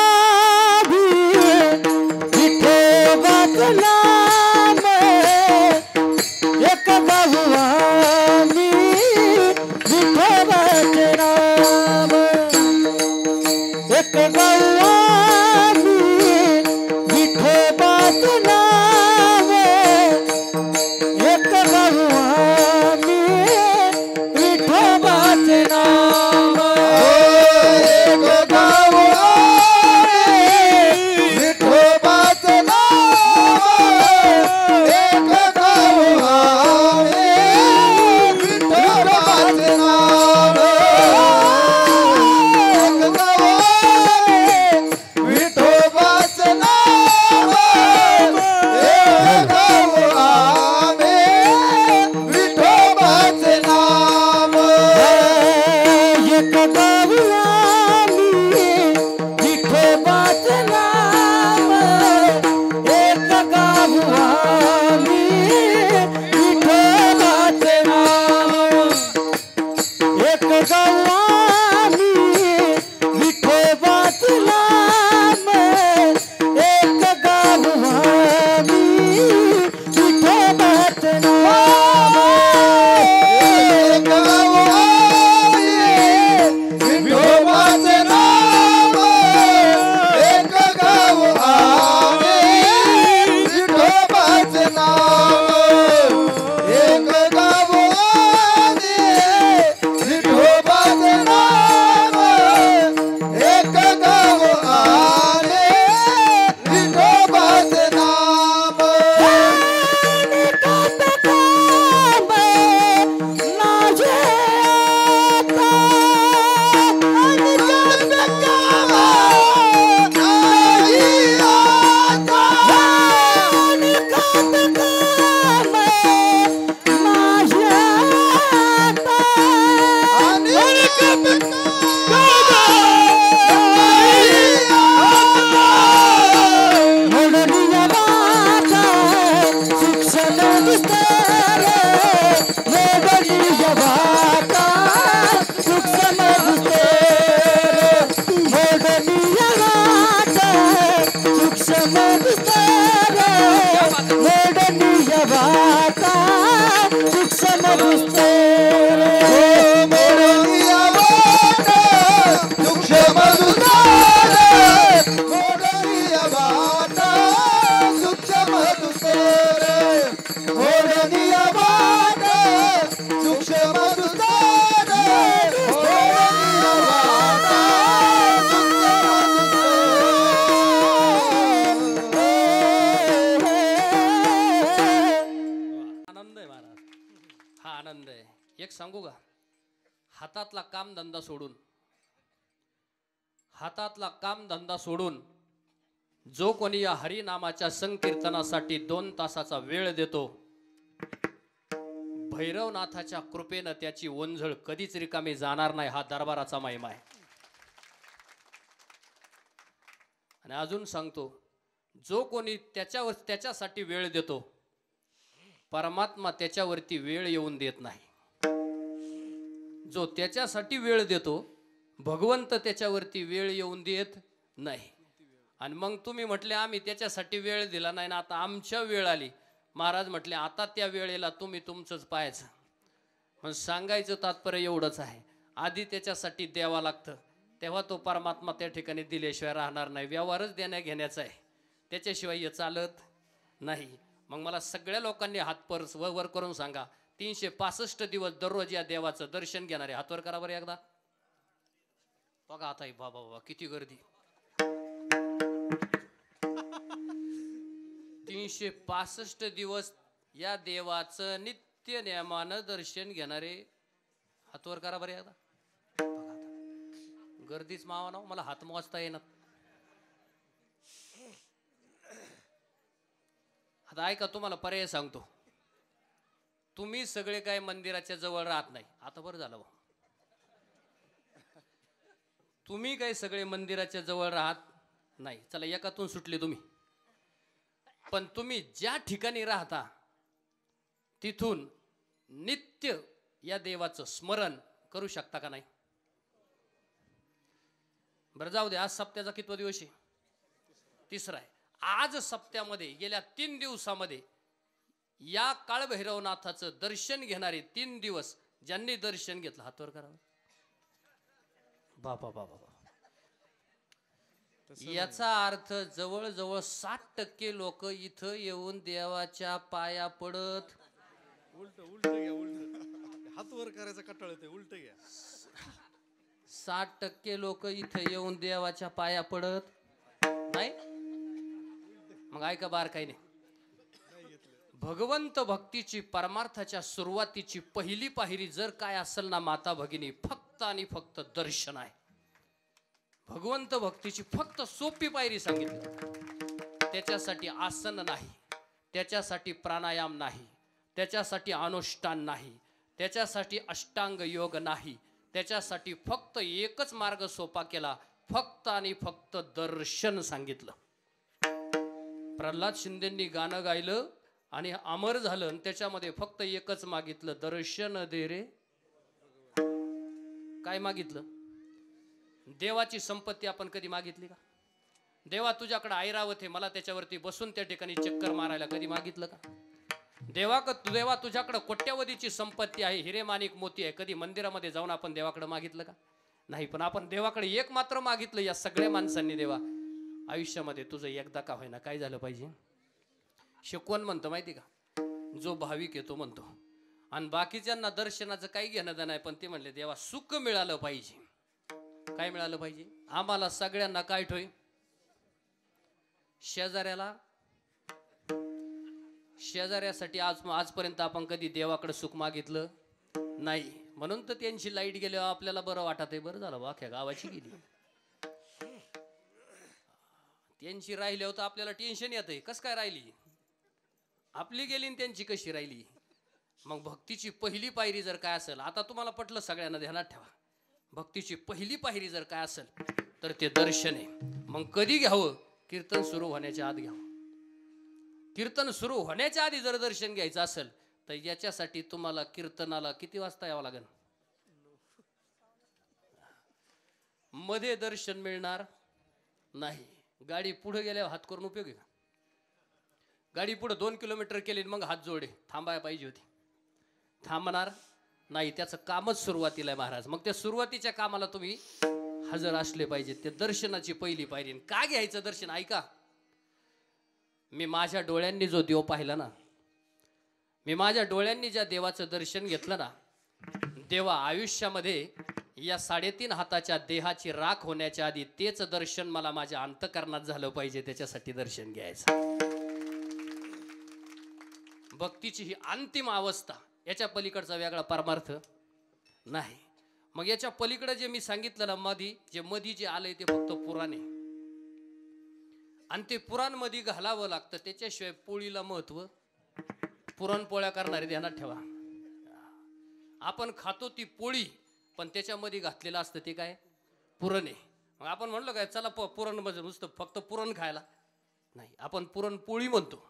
विठोबाचे नाम एक भगवानी विठोबाचे नाम एक भगवानी विठोबाचे नाम एक भगवानी विठोबाचे नाम एक भगवानी हा आनंद आहे. एक सांगू का, हातातला काम धंदा सोडून जो कोणी या हरिनामाच्या संकीर्तनासाठी 2 तासाचा वेळ देतो, भैरवनाथाच्या कृपेनं त्याची ओंझळ कधीच रिकामी जाणार नाही. हा दरबाराचा महिमा आहे. आणि अजून सांगतो, जो कोणी त्याच्यासाठी वेळ देतो, परमात्मा त्याच्यावरती वेळ येऊन देत नाही. जो त्याच्यासाठी वेळ देतो, भगवंत त्याच्यावरती वेळ येऊन देत नाही. आणि मग तुम्ही म्हटले आम्ही त्याच्यासाठी वेळ दिला नाही ना, आता आमच्या वेळ आली. महाराज म्हटले आता त्या वेळेला तुम्ही तुमचंच पाहायचं. पण सांगायचं तात्पर्य एवढंच आहे, आधी त्याच्यासाठी द्यावं लागतं, तेव्हा तो परमात्मा त्या ठिकाणी दिल्याशिवाय राहणार नाही. व्यवहारच देण्या घेण्याचा आहे, त्याच्याशिवाय हे चालत नाही. मग मला सगळ्या लोकांनी हात वर करून सांगा, 365 दिवस दररोज या देवाचं दर्शन घेणारे हात वर करा बरं एकदा. बघा आता बाबा बाबा किती गर्दी. 365 दिवस या देवाचं नित्य नियमानं दर्शन घेणारे हात वर करा बरं एकदा. बघा आता गर्दीच मावा ना, मला हात मोजता येणार. आता ऐका, तुम्हाला पर्याय सांगतो. तुम्ही सगळे काय मंदिराच्या जवळ राहत नाही. आता बरं झालं, तुम्ही काय सगळे मंदिराच्या जवळ राहत नाही. चला एकातून सुटले तुम्ही. पण तुम्ही ज्या ठिकाणी राहता तिथून नित्य या देवाचं स्मरण करू शकता का नाही? बरं जाऊ दे, आज सप्त्याचा कितवा दिवस आहे? 3रा आहे. आज सप्त्यामध्ये गेल्या 3 दिवसामध्ये या काळभैरवनाथाचं दर्शन घेणारे 3 दिवस ज्यांनी दर्शन घेतलं हात वर करावं. बाबा बाबा, याचा अर्थ जवळजवळ 60% लोक इथं येऊन देवाच्या पाया पडत. उलट घ्या, उलट हात वर करायचा कटाळ येते, उलट घ्या. 60% लोक इथं येऊन देवाच्या पाया पडत नाही. मग ऐका बारकाई नाही, भगवंत भक्तीची परमार्थाच्या सुरुवातीची पहिली पायरी जर काय असेल ना माता भगिनी, फक्त आणि फक्त दर्शन आहे. भगवंत भक्तीची फक्त सोपी पायरी सांगितली. त्याच्यासाठी आसन नाही, त्याच्यासाठी प्राणायाम नाही, त्याच्यासाठी अनुष्ठान नाही, त्याच्यासाठी अष्टांग योग नाही. त्याच्यासाठी फक्त एकच मार्ग सोपा केला, फक्त आणि फक्त दर्शन सांगितलं. प्रल्हाद शिंदेंनी गाणं गायलं आणि अमर झालं, आणि त्याच्यामध्ये फक्त एकच मागितलं, दर्शन दे रे. काय मागितलं? देवाची संपत्ती आपण कधी मागितली का? देवा तुझ्याकडे ऐरावत आहे, मला त्याच्यावरती बसून त्या ठिकाणी चक्कर मारायला कधी मागितलं का? देवा तुझ्याकडे कोट्यावधीची संपत्ती आहे, हिरे माणिक मोती आहे, कधी मंदिरामध्ये जाऊन आपण देवाकडे मागितलं का? नाही. पण आपण देवाकडे एक मात्र मागितलं, या सगळ्या माणसांनी, देवा आयुष्यामध्ये तुझं एकदा का होईना काय झालं पाहिजे. शिकवण म्हणतो माहिती का, जो भाविक येतो म्हणतो, आणि बाकीच्यांना दर्शनाचं काही घेणं देणं नाही, पण ते म्हणले देवा सुख मिळालं पाहिजे. काय मिळालं पाहिजे? आम्हाला सगळ्यांना काय ठोय, शेजाऱ्यासाठी आजपर्यंत आपण कधी देवाकडे सुख मागितलं नाही. म्हणून तर त्यांची लाईट गेल्यावर आपल्याला बरं वाटत आहे. बरं झालं अख्ख्या गावाची गेली, त्यांची राहिल्यावर तर आपल्याला टेन्शन येत आहे, कसं काय राहिली आपली गेली आणि त्यांची कशी राहिली. मग भक्तीची पहिली पायरी जर काय असेल, आता तुम्हाला पटलं, सगळ्यांना ध्यानात ठेवा, भक्तीची पहिली पायरी जर काय असेल तर ते दर्शन आहे. मग कधी घ्यावं? कीर्तन सुरू होण्याच्या आत घ्यावं. कीर्तन सुरू होण्याच्या आधी जर दर्शन घ्यायचं असेल तर याच्यासाठी तुम्हाला कीर्तनाला किती वाजता यावं लागेल? मध्ये दर्शन मिळणार नाही. गाडी पुढे गेल्यावर हात करून उपयोग आहे का? गाडी पुढे 2 किलोमीटर केली मग हात जोडे थांबायला पाहिजे होती, थांबणार नाही. त्याचं कामच सुरुवातीला आहे महाराज. मग त्या सुरुवातीच्या कामाला तुम्ही हजर असले पाहिजे. ते दर्शनाची पहिली पायरी. का घ्यायचं दर्शन? ऐका, मी माझ्या डोळ्यांनी जो देव पाहिला ना, मी माझ्या डोळ्यांनी ज्या देवाचं दर्शन घेतलं ना, देवा आयुष्यामध्ये या 3.5 हाताच्या देहाची राख होण्याच्या आधी तेच दर्शन मला माझ्या अंतःकरणात झालं पाहिजे. त्याच्यासाठी दर्शन घ्यायचं. भक्तीची ही अंतिम अवस्था. याच्या पलीकडचा वेगळा परमार्थ नाही. मग याच्या पलीकडे जे मी सांगितलं ना मधी जे आलंय ते फक्त पुराण आहे आणि ते पुराण मध्ये घालावं लागतं. त्याच्याशिवाय पोळीला महत्व. पुरणपोळ्या करणारे ध्यानात ठेवा. आपण खातो ती पोळी पण त्याच्यामध्ये घातलेलं असतं ते काय पुरण आहे. मग आपण म्हणलो काय चला पुरण म्हणजे नुसतं फक्त पुरण खायला नाही, आपण पुरणपोळी म्हणतो.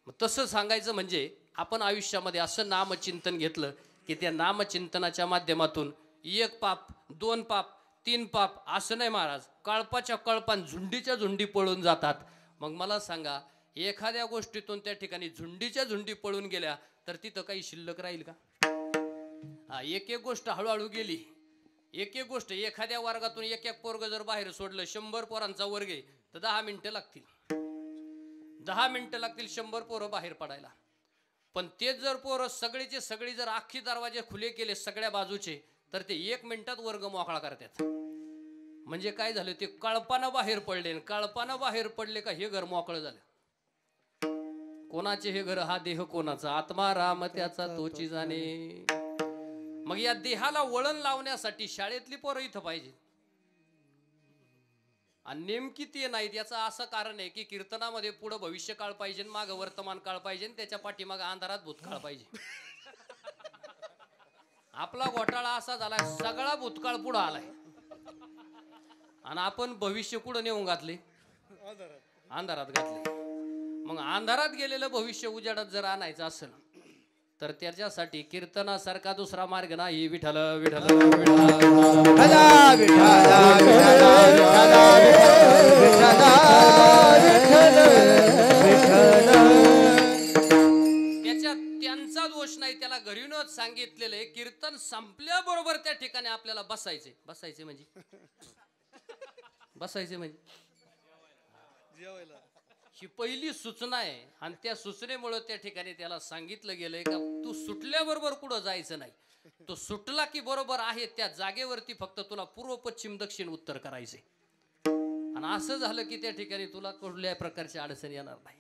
मग तसं सांगायचं म्हणजे आपण आयुष्यामध्ये असं नामचिंतन घेतलं की त्या नामचिंतनाच्या माध्यमातून 1 पाप 2 पाप 3 पाप असं नाही महाराज, कळपाच्या कळपान झुंडीच्या झुंडी पळून जातात. मग मला सांगा एखाद्या गोष्टीतून त्या ठिकाणी झुंडीच्या झुंडी पळून गेल्या तर तिथं काही शिल्लक राहील का? एक गोष्ट हळूहळू गेली. एक गोष्ट एखाद्या वर्गातून एक पोरग जर बाहेर सोडलं, 100 पोरांचा वर्ग आहे तर 10 मिनिटं लागतील. 10 मिनिटं लागतील 100 पोरं बाहेर पडायला. पण तेच जर पोरं सगळीचे सगळी जर अख्खी दरवाजे खुले केले सगळ्या बाजूचे तर ते 1 मिनिटात वर्ग मोकळा करतात. म्हणजे काय झालं, ते कळपानं बाहेर पडले. कळपानं बाहेर पडले का हे घर मोकळं झालं. कोणाचे हे घर? हा देह कोणाचा? आत्मा राम त्याचा तोची जाणे. मग या देहाला वळण लावण्यासाठी शाळेतली पोरं इथं पाहिजे आणि नेमकी ते नाहीत. याचं असं कारण आहे की कीर्तनामध्ये पुढं भविष्यकाळ पाहिजे, मागं वर्तमान काळ पाहिजे, त्याच्या पाठीमागं अंधारात भूतकाळ पाहिजे. आपला घोटाळा असा झाला सगळा भूतकाळ पुढं आलाय आणि आपण भविष्य कुठं नेऊन घातले? अंधारात घातले. मग अंधारात गेलेलं भविष्य उजाडात जर आणायचं असेल तर त्याच्यासाठी कीर्तनासारखा दुसरा मार्ग नाही. विठ्ठल विठ्ठल त्याच्यात त्यांचा दोष नाही. त्याला घरीनच सांगितलेलं आहे कीर्तन संपल्याबरोबर त्या ठिकाणी आपल्याला बसायचे. बसायचे म्हणजे ही पहिली सूचना आहे आणि त्या सूचनेमुळे त्या ठिकाणी त्याला सांगितलं गेलंय का तू सुटल्याबरोबर कुठं जायचं नाही. तो सुटला की बरोबर आहे त्या जागेवरती फक्त तुला पूर्व पश्चिम दक्षिण उत्तर करायचे. आणि असं झालं की त्या ठिकाणी तुला कुठल्याही प्रकारची अडचण येणार नाही.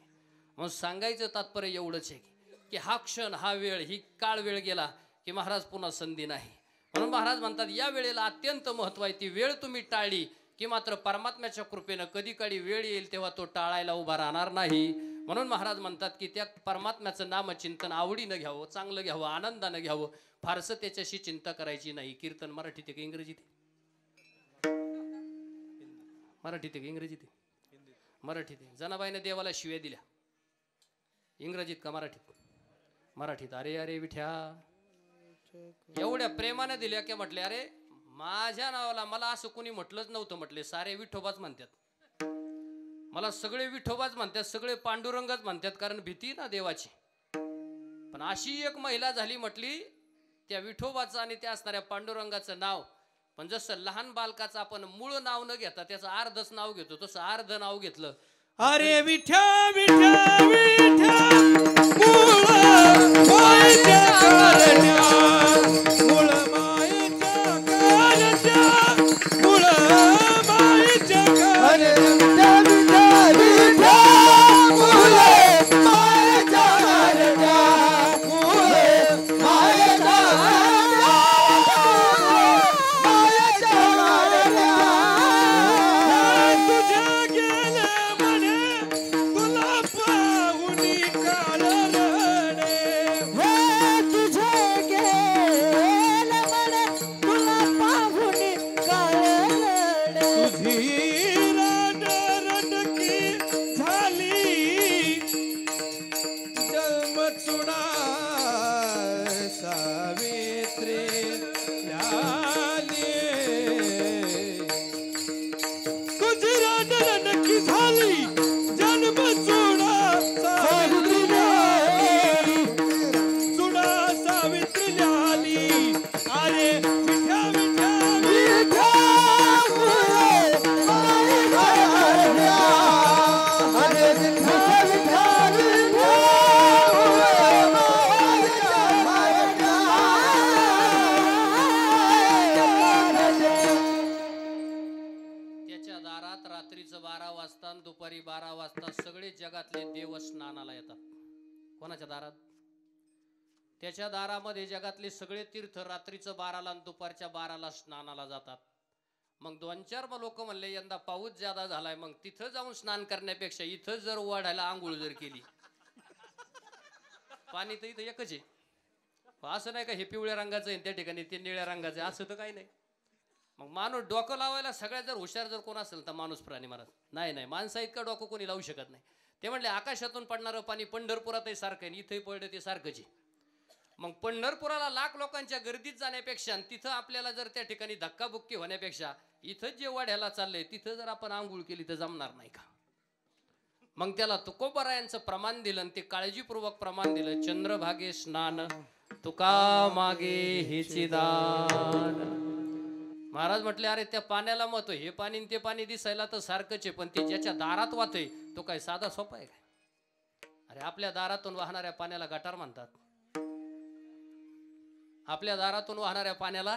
मग सांगायचं तात्पर्य एवढंच आहे की हा क्षण, हा वेळ, ही काळ वेळ गेला की महाराज पुन्हा संधी नाही. म्हणून महाराज म्हणतात या वेळेला अत्यंत महत्व आहे. ती वेळ तुम्ही टाळली की मात्र परमात्म्याच्या कृपेनं कधी कधी वेळ येईल तेव्हा तो टाळायला उभा राहणार नाही. म्हणून महाराज म्हणतात की त्या परमात्म्याचं नामचिंतन आवडीनं घ्यावं, चांगलं घ्यावं, आनंदानं घ्यावं, फारसं त्याच्याशी चिंता करायची नाही. कीर्तन मराठीत आहे का इंग्रजीत? मराठीत आहे का इंग्रजीत? मराठीत आहे. जनाबाईने देवाला शिव्या दिल्या, इंग्रजीत का मराठीत? मराठीत. अरे अरे विठ्या एवढ्या प्रेमाने दिल्या की म्हटले अरे माझ्या नावाला मला असं कोणी म्हटलंच नव्हतं. म्हटले सारे विठोबाच म्हणतात, मला सगळे विठोबाच म्हणतात, सगळे पांडुरंगच म्हणतात, कारण भीती ना देवाची. पण अशी एक महिला झाली म्हटली त्या विठोबाचं आणि त्या असणाऱ्या पांडुरंगाचं नाव. पण जसं लहान बालकाचं आपण मूळ नाव न घेता त्याचं अर्धच नाव घेतो तसं अर्ध नाव घेतलं. अरे विठ्या विठ्या विठ्या मूळ मायेच्या कारण्या, मूळ मायेच्या कारण्या, मूळ मायेच्या कारण्या. दुपारी 12 वाजता सगळे जगातले देव स्नानाला येतात. कोणाच्या दारात? त्याच्या दारामध्ये जगातले सगळे तीर्थ रात्रीचं 12ला आणि दुपारच्या 12ला स्नानाला जातात. मग 2-4 लोक म्हणले यंदा पाऊस ज्यादा झालाय, मग तिथं जाऊन स्नान करण्यापेक्षा इथं जर वाढायला आंघोळ जर केली, पाणी तर इथं एकच आहे. असं नाही का हे पिवळ्या रंगाचं आहे त्या ठिकाणी ते निळ्या रंगाचं आहे, असं तर काही नाही. मग माणूस डोकं लावायला सगळ्यात जर हुशार जर कोण असेल तर माणूस प्राणी महाराज. नाही माणसा इतका डोकं कोणी लावू शकत नाही. ते म्हणले आकाशातून पडणारं पाणी पंढरपुरातही सारखं आहे, इथंही पडलं ते सारखंच आहे. मग पंढरपुराला लाख लोकांच्या गर्दीत जाण्यापेक्षा तिथं आपल्याला जर त्या ठिकाणी धक्काबुक्की होण्यापेक्षा इथं जे वाढ्याला चाललंय तिथं जर आपण आंघोळ केली तर जमणार नाही का? मग त्याला तुकोबरायांचं प्रमाण दिलं आणि ते काळजीपूर्वक प्रमाण दिलं. चंद्रभागे स्नान तुका मागे हेची दान. महाराज म्हटले अरे त्या पाण्याला महत्व, हे पाणी ते पाणी दिसायला तर सारखंच आहे, पण ते ज्याच्या दारात वाहतोय तो काय साधा सोपा आहे काय? अरे आपल्या दारातून वाहणाऱ्या पाण्याला गटार म्हणतात, आपल्या दारातून वाहणाऱ्या पाण्याला,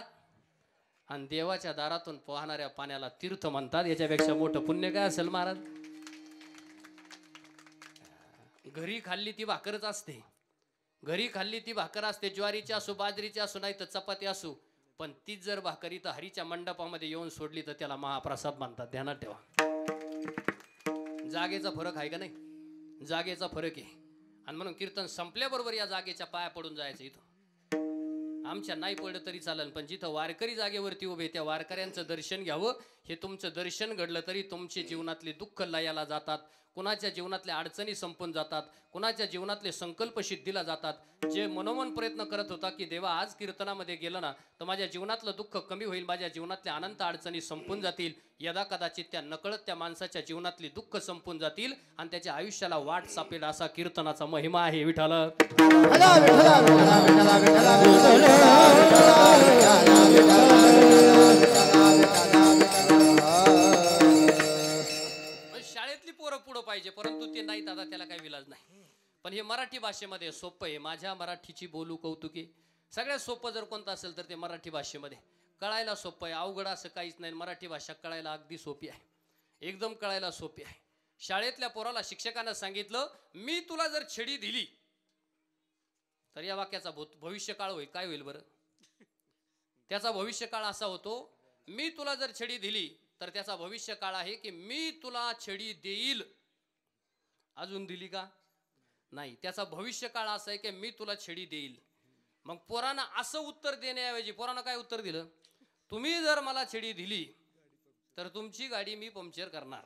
आणि देवाच्या दारातून वाहणाऱ्या पाण्याला तीर्थ म्हणतात. याच्यापेक्षा मोठं पुण्य काय असेल महाराज? घरी खाल्ली ती भाकरच असते, घरी खाल्ली ती भाकर असते, ज्वारीची असो बाजरीची असो नाही तर चपाती असो, पण तीच जर भाकरी तर हरीच्या मंडपामध्ये येऊन सोडली तर त्याला महाप्रसाद म्हणतात. ध्यानात ठेवा, जागेचा फरक आहे का नाही? जागेचा फरक आहे. आणि म्हणून कीर्तन संपल्याबरोबर या जागेच्या पाया पडून जायचं. इथं आमच्या नाही पडलं तरी चालेल, पण जिथं वारकरी जागेवरती उभे त्या वारकऱ्यांचं दर्शन घ्यावं. हे तुमचं दर्शन घडलं तरी तुमचे जीवनातले दुःख लयाला जातात, कुणाच्या जीवनातल्या अडचणी संपून जातात, कुणाच्या जीवनातले संकल्प सिद्धीला जातात. जे मनोमन प्रयत्न करत होता की देवा आज कीर्तनामध्ये गेलं ना तर माझ्या जीवनातलं दुःख कमी होईल, माझ्या जीवनातल्या अनंत अडचणी संपून जातील, यदा कदाचित त्या नकळत त्या माणसाच्या जीवनातली दुःख संपून जातील आणि त्याच्या आयुष्याला वाट सापेल. असा कीर्तनाचा महिमा आहे. विठ्ठल शाळेतली पोरं पुढं पाहिजे, परंतु ते नाहीत. आता त्याला काही विलाज नाही. पण हे मराठी भाषेमध्ये सोपं आहे. माझ्या मराठीची बोलू कौतुके. सगळ्यात सोपं जर कोणतं असेल तर ते मराठी भाषेमध्ये कळायला सोपं आहे. अवघड असं काहीच नाही. मराठी भाषा कळायला अगदी सोपी आहे, एकदम कळायला सोपी आहे. शाळेतल्या पोराला शिक्षकानं सांगितलं मी तुला जर छडी दिली तर या वाक्याचा भविष्यकाळ होईल. काय होईल बरं? त्याचा भविष्यकाळ असा होतो, मी तुला जर छडी दिली तर त्याचा भविष्यकाळ आहे की मी तुला छडी देईल. अजून दिली का? नाही. त्याचा भविष्यकाळ असा आहे की मी तुला छडी देईल. मग पोरानं असं उत्तर देण्याऐवजी पोरानं काय उत्तर दिलं? तुम्ही जर मला छडी दिली तर तुमची गाडी मी पंक्चर करणार.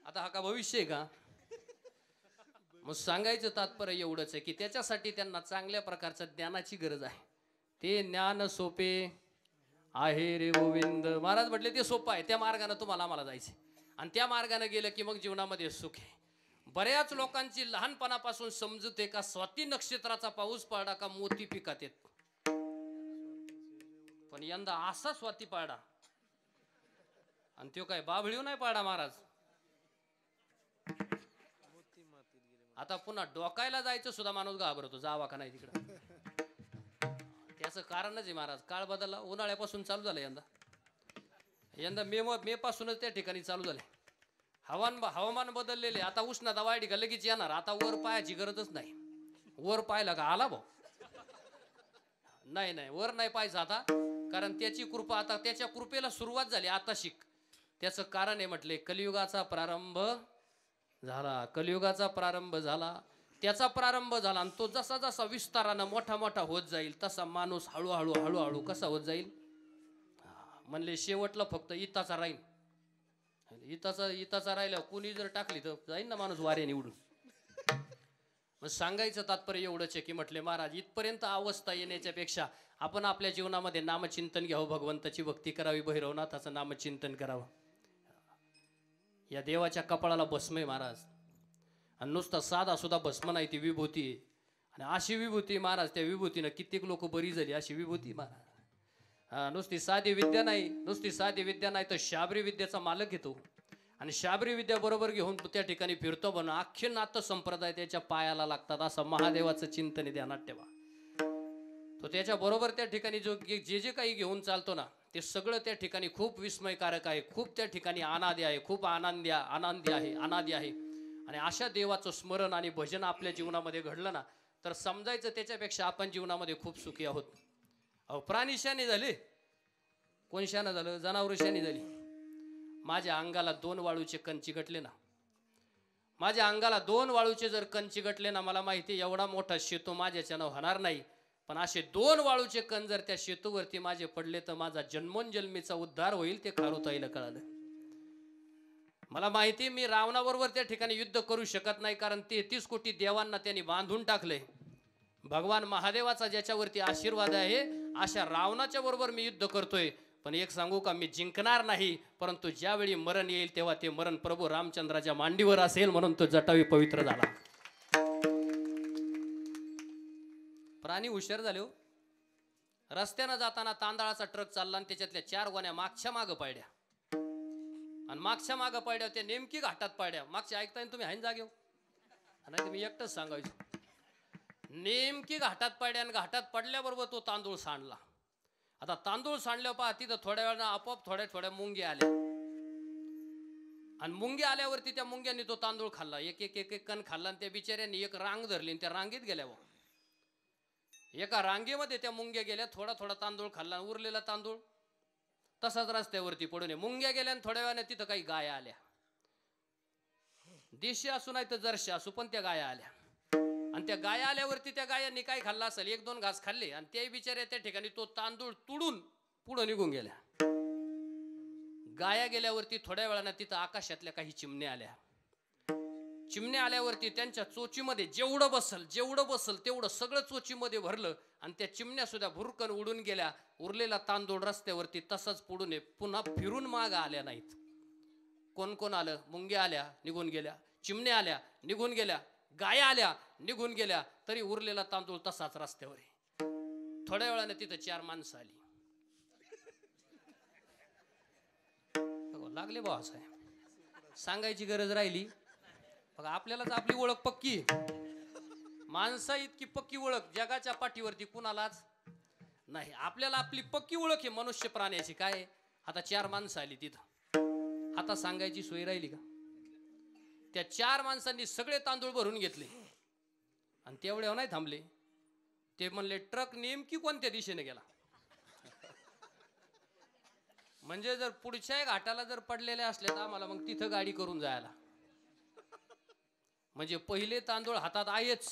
आता हा का भविष्य आहे का? मग सांगायचं तात्पर्य एवढंच आहे की त्याच्यासाठी त्यांना चांगल्या प्रकारच्या ज्ञानाची गरज आहे. ते ज्ञान सोपे आहे रे गोविंद. महाराज म्हटले ते सोपं आहे, त्या मार्गाने तुम्हाला आम्हाला जायचं आणि त्या मार्गाने गेलं की मग जीवनामध्ये सुख आहे. बऱ्याच लोकांची लहानपणापासून समजूत आहे का स्वाती नक्षत्राचा पाऊस पडला का मोती पिकात येत, पण यंदा असा स्वाती पडला आणि तो काय बाभळीव नाही पडला महाराज. आता पुन्हा डोकायला जायचं सुद्धा माणूस घाबरतो, जावा का नाही तिकडं. त्याचं कारणच आहे महाराज, काळ बदलला. उन्हाळ्यापासून चालू झालं यंदा मे पासूनच त्या ठिकाणी चालू झाले. हवामान बदललेले. आता उष्णता वाढली का लगेच येणार. आता वर पायाची गरजच नाही. वर पाहिला का आला भाऊ. नाही वर नाही पाहायचं आता, कारण त्याची कृपा आता त्याच्या कृपेला सुरुवात झाली. आता शिक. त्याचं कारण आहे म्हटले कलियुगाचा प्रारंभ झाला. कलियुगाचा प्रारंभ झाला, त्याचा प्रारंभ झाला आणि तो जसा जसा विस्तारानं मोठा होत जाईल तसा माणूस हळूहळू कसा होत जाईल. म्हणले शेवटला फक्त इताचा राहील. इताचा राहिला कुणी जर टाकली तर जाईल ना माणूस वाऱ्याने निवडून. मग सांगायचं तात्पर्य एवढंच आहे की म्हटले महाराज इथपर्यंत अवस्था येण्याच्या पेक्षा आपण आपल्या जीवनामध्ये नामचिंतन घ्यावं, भगवंताची भक्ती करावी, भैरवनाथाचं नामचिंतन करावं. या देवाच्या कपाळाला भस्म आहे महाराज, आणि नुसता साधा सुद्धा भस्म नाही, ती विभूती आहे. आणि अशी विभूती महाराज, त्या विभूतीनं कित्येक लोक बरी झाली. अशी विभूती महाराज. नुसती साधी विद्या नाही तर शाबरी विद्याचा मालक घेतो आणि शाबरी विद्या बरोबर घेऊन त्या ठिकाणी फिरतो. बनून अख्खे नाथ संप्रदाय त्याच्या पायाला लागतात. असं महादेवाचं चिंतन ध्यानात ठेवा. तो त्याच्या बरोबर त्या ठिकाणी जे काही घेऊन चालतो ना ते सगळं त्या ठिकाणी खूप विस्मयकारक आहे, खूप त्या ठिकाणी अनादी आहे, खूप अनादी आहे. आणि अशा देवाचं स्मरण आणि भजन आपल्या जीवनामध्ये घडलं ना तर समजायचं त्याच्यापेक्षा आपण जीवनामध्ये खूप सुखी आहोत. अहो प्राणी शाने झाले, कोण शानं झालं? जनावर शानी झाली. माझ्या अंगाला 2 वाळूचे कण चिकटले ना, माझ्या अंगाला 2 वाळूचे जर कण चिकटले ना, मला माहिती एवढा मोठा शेतू माझ्याच्यानं होणार नाही, पण असे 2 वाळूचे कण जर त्या शेतूवरती माझे पडले तर माझा जन्मोनजन्मीचा उद्धार होईल. ते खारुताईला कळालं. मला माहिती मी रावणाबरोबर त्या ठिकाणी युद्ध करू शकत नाही, कारण 33 कोटी देवांना त्यांनी बांधून टाकले. भगवान महादेवाचा ज्याच्यावरती आशीर्वाद आहे अशा रावणाच्या बरोबर मी युद्ध करतोय. पण एक सांगू का, मी जिंकणार नाही, परंतु ज्यावेळी मरण येईल तेव्हा ते मरण प्रभू रामचंद्राच्या मांडीवर असेल, म्हणून तो जटावी पवित्र झाला. प्राणी हुशार झाले हो. रस्त्यानं जाताना तांदळाचा ट्रक चालला आणि त्याच्यातल्या 4 गोण्या मागच्या मागं पडल्या, आणि मागच्या मागं पडल्या त्या नेमकी घाटात पडल्या. मागच्या ऐकताय तुम्ही हाय जागे, नाही मी एकटंच सांगायचो. नेमकी घाटात पडल्या आणि घाटात पडल्याबरोबर तो तांदूळ सांडला. आता तांदूळ सांडल्यावर पहा तिथं थोड्या वेळानं आपोआप थोड्या मुंग्या आल्या, आणि मुंग्या आल्यावरती त्या मुंग्यांनी तो तांदूळ खाल्ला. एक कण खाल्ला, आणि त्या बिचाऱ्यांनी एक रांग धरली आणि त्या रांगेत गेल्या. एका रांगेमध्ये त्या मुंग्या गेल्या, थोडा तांदूळ खाल्ला, उरलेला तांदूळ तसाच रस्त्यावरती पडून. मुंग्या गेल्या आणि थोड्या वेळाने तिथं काही गाया आल्या. देशी असू नाही तर जर्शी असू, पण त्या गाया आल्या. आणि त्या गाया आल्यावरती त्या गायांनी काय खाल्लं असेल, 1-2 घास खाल्ले, आणि त्या बिचाऱ्या त्या ठिकाणी तो तांदूळ तुडून पुढे निघून गेल्या. गाया गेल्यावरती थोड्या वेळानं तिथं आकाशातल्या काही चिमण्या आल्या. चिमण्या आल्यावरती त्यांच्या चोचीमध्ये जेवढं बसल तेवढं सगळं चोचीमध्ये भरलं, आणि त्या चिमण्या सुद्धा भुरकन उडून गेल्या. उरलेला तांदूळ रस्त्यावरती तसंच पडून पुन्हा फिरून माग आल्या नाहीत. कोण आलं? मुंग्या आल्या, निघून गेल्या. चिमण्या आल्या, निघून गेल्या. गाया आल्या, निघून गेल्या. तरी उरलेला तांदूळ तसाच रस्त्यावर आहे. थोड्या वेळाने तिथं 4 माणसं आली. लागले भावासाहेब, सांगायची गरज राहिली बघा. आपल्यालाच आपली ओळख पक्की, माणसा इतकी पक्की ओळख जगाच्या पाठीवरती कुणालाच नाही. आपल्याला आपली पक्की ओळख आहे मनुष्य प्राण्याची. काय आता 4 माणसं आली तिथं, आता सांगायची सोय राहिली का? त्या 4 माणसांनी सगळे तांदूळ भरून घेतले, आणि तेवढ्यावर नाही थांबले. ते म्हणले ट्रक नेमकी कोणत्या दिशेने गेला. म्हणजे जर पुढच्या घाटाला जर पडलेले असले तर आम्हाला मग तिथं गाडी करून जायला. म्हणजे पहिले तांदूळ हातात आहेच,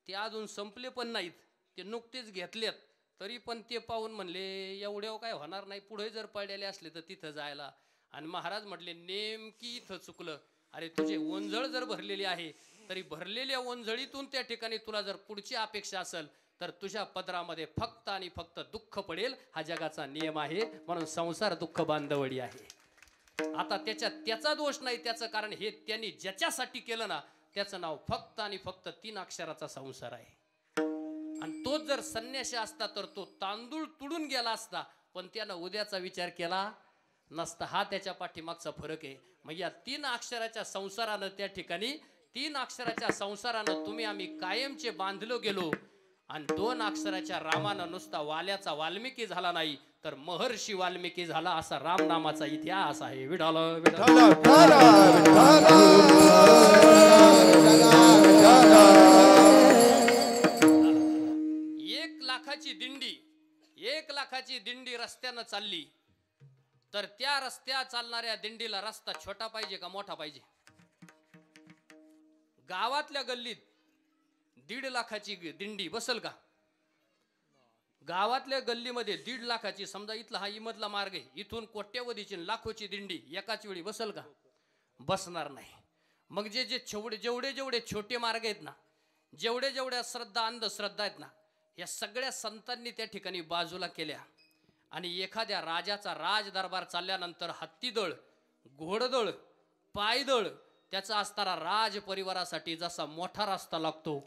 ते अजून संपले पण नाहीत, ते नुकतेच घेतलेत. तरी पण ते पाहून म्हणले एवढ्यावर काय होणार नाही, पुढे जर पडलेले असले तर तिथं जायला. आणि महाराज म्हटले नेमकी इथं चुकलं. अरे तुझे ओंजळ जर भरलेली आहे, तरी भरलेल्या ओंजळीतून त्या ठिकाणी तुला जर पुढची अपेक्षा असेल तर तुझ्या पदरामध्ये फक्त आणि फक्त दुःख पडेल. हा जगाचा नियम आहे, म्हणून संसार दुःख बांधवडी आहे. आता त्याचा दोष नाही, त्याचं कारण हे त्यांनी ज्याच्यासाठी केलं ना त्याचं नाव फक्त आणि फक्त 3 अक्षराचा संसार आहे. आणि तोच जर संन्यासी असता तर तो तांदूळ तुडून गेला असता, पण त्यानं उद्याचा विचार केला नसता. हा त्याच्या पाठीमागचा फरक आहे. मग या 3 अक्षराच्या संसारानं त्या ठिकाणी 3 अक्षराच्या संसारानं तुम्ही आम्ही कायमचे बांधलो गेलो. आणि 2 अक्षराच्या रामानं नुसता वाल्याचा वाल्मिकी झाला नाही, तर महर्षी वाल्मिकी झाला. असा रामनामाचा इतिहास आहे. विठाल विठाल 1 लाखाची दिंडी रस्त्यानं चालली, तर त्या रस्त्या चालणाऱ्या दिंडीला रस्ता छोटा पाहिजे का मोठा पाहिजे? गावातल्या गल्लीत 1.5 लाखाची दिंडी बसल का? गावातल्या गल्लीमध्ये 1.5 लाखाची, समजा इथला हा इमधला मार्ग आहे, इथून कोट्यवधीची लाखोची दिंडी एकाच वेळी बसल का? बसणार नाही. मग जेवढे छोटे मार्ग आहेत ना, जेवढ्या श्रद्धा अंधश्रद्धा आहेत ना, या सगळ्या संतांनी त्या ठिकाणी बाजूला केल्या. आणि एखाद्या राजाचा राज दरबार चालल्यानंतर हत्तीदळ, घोडदळ, पायदळ त्याचा असणारा राज परिवारासाठी जसा मोठा रस्ता लागतो,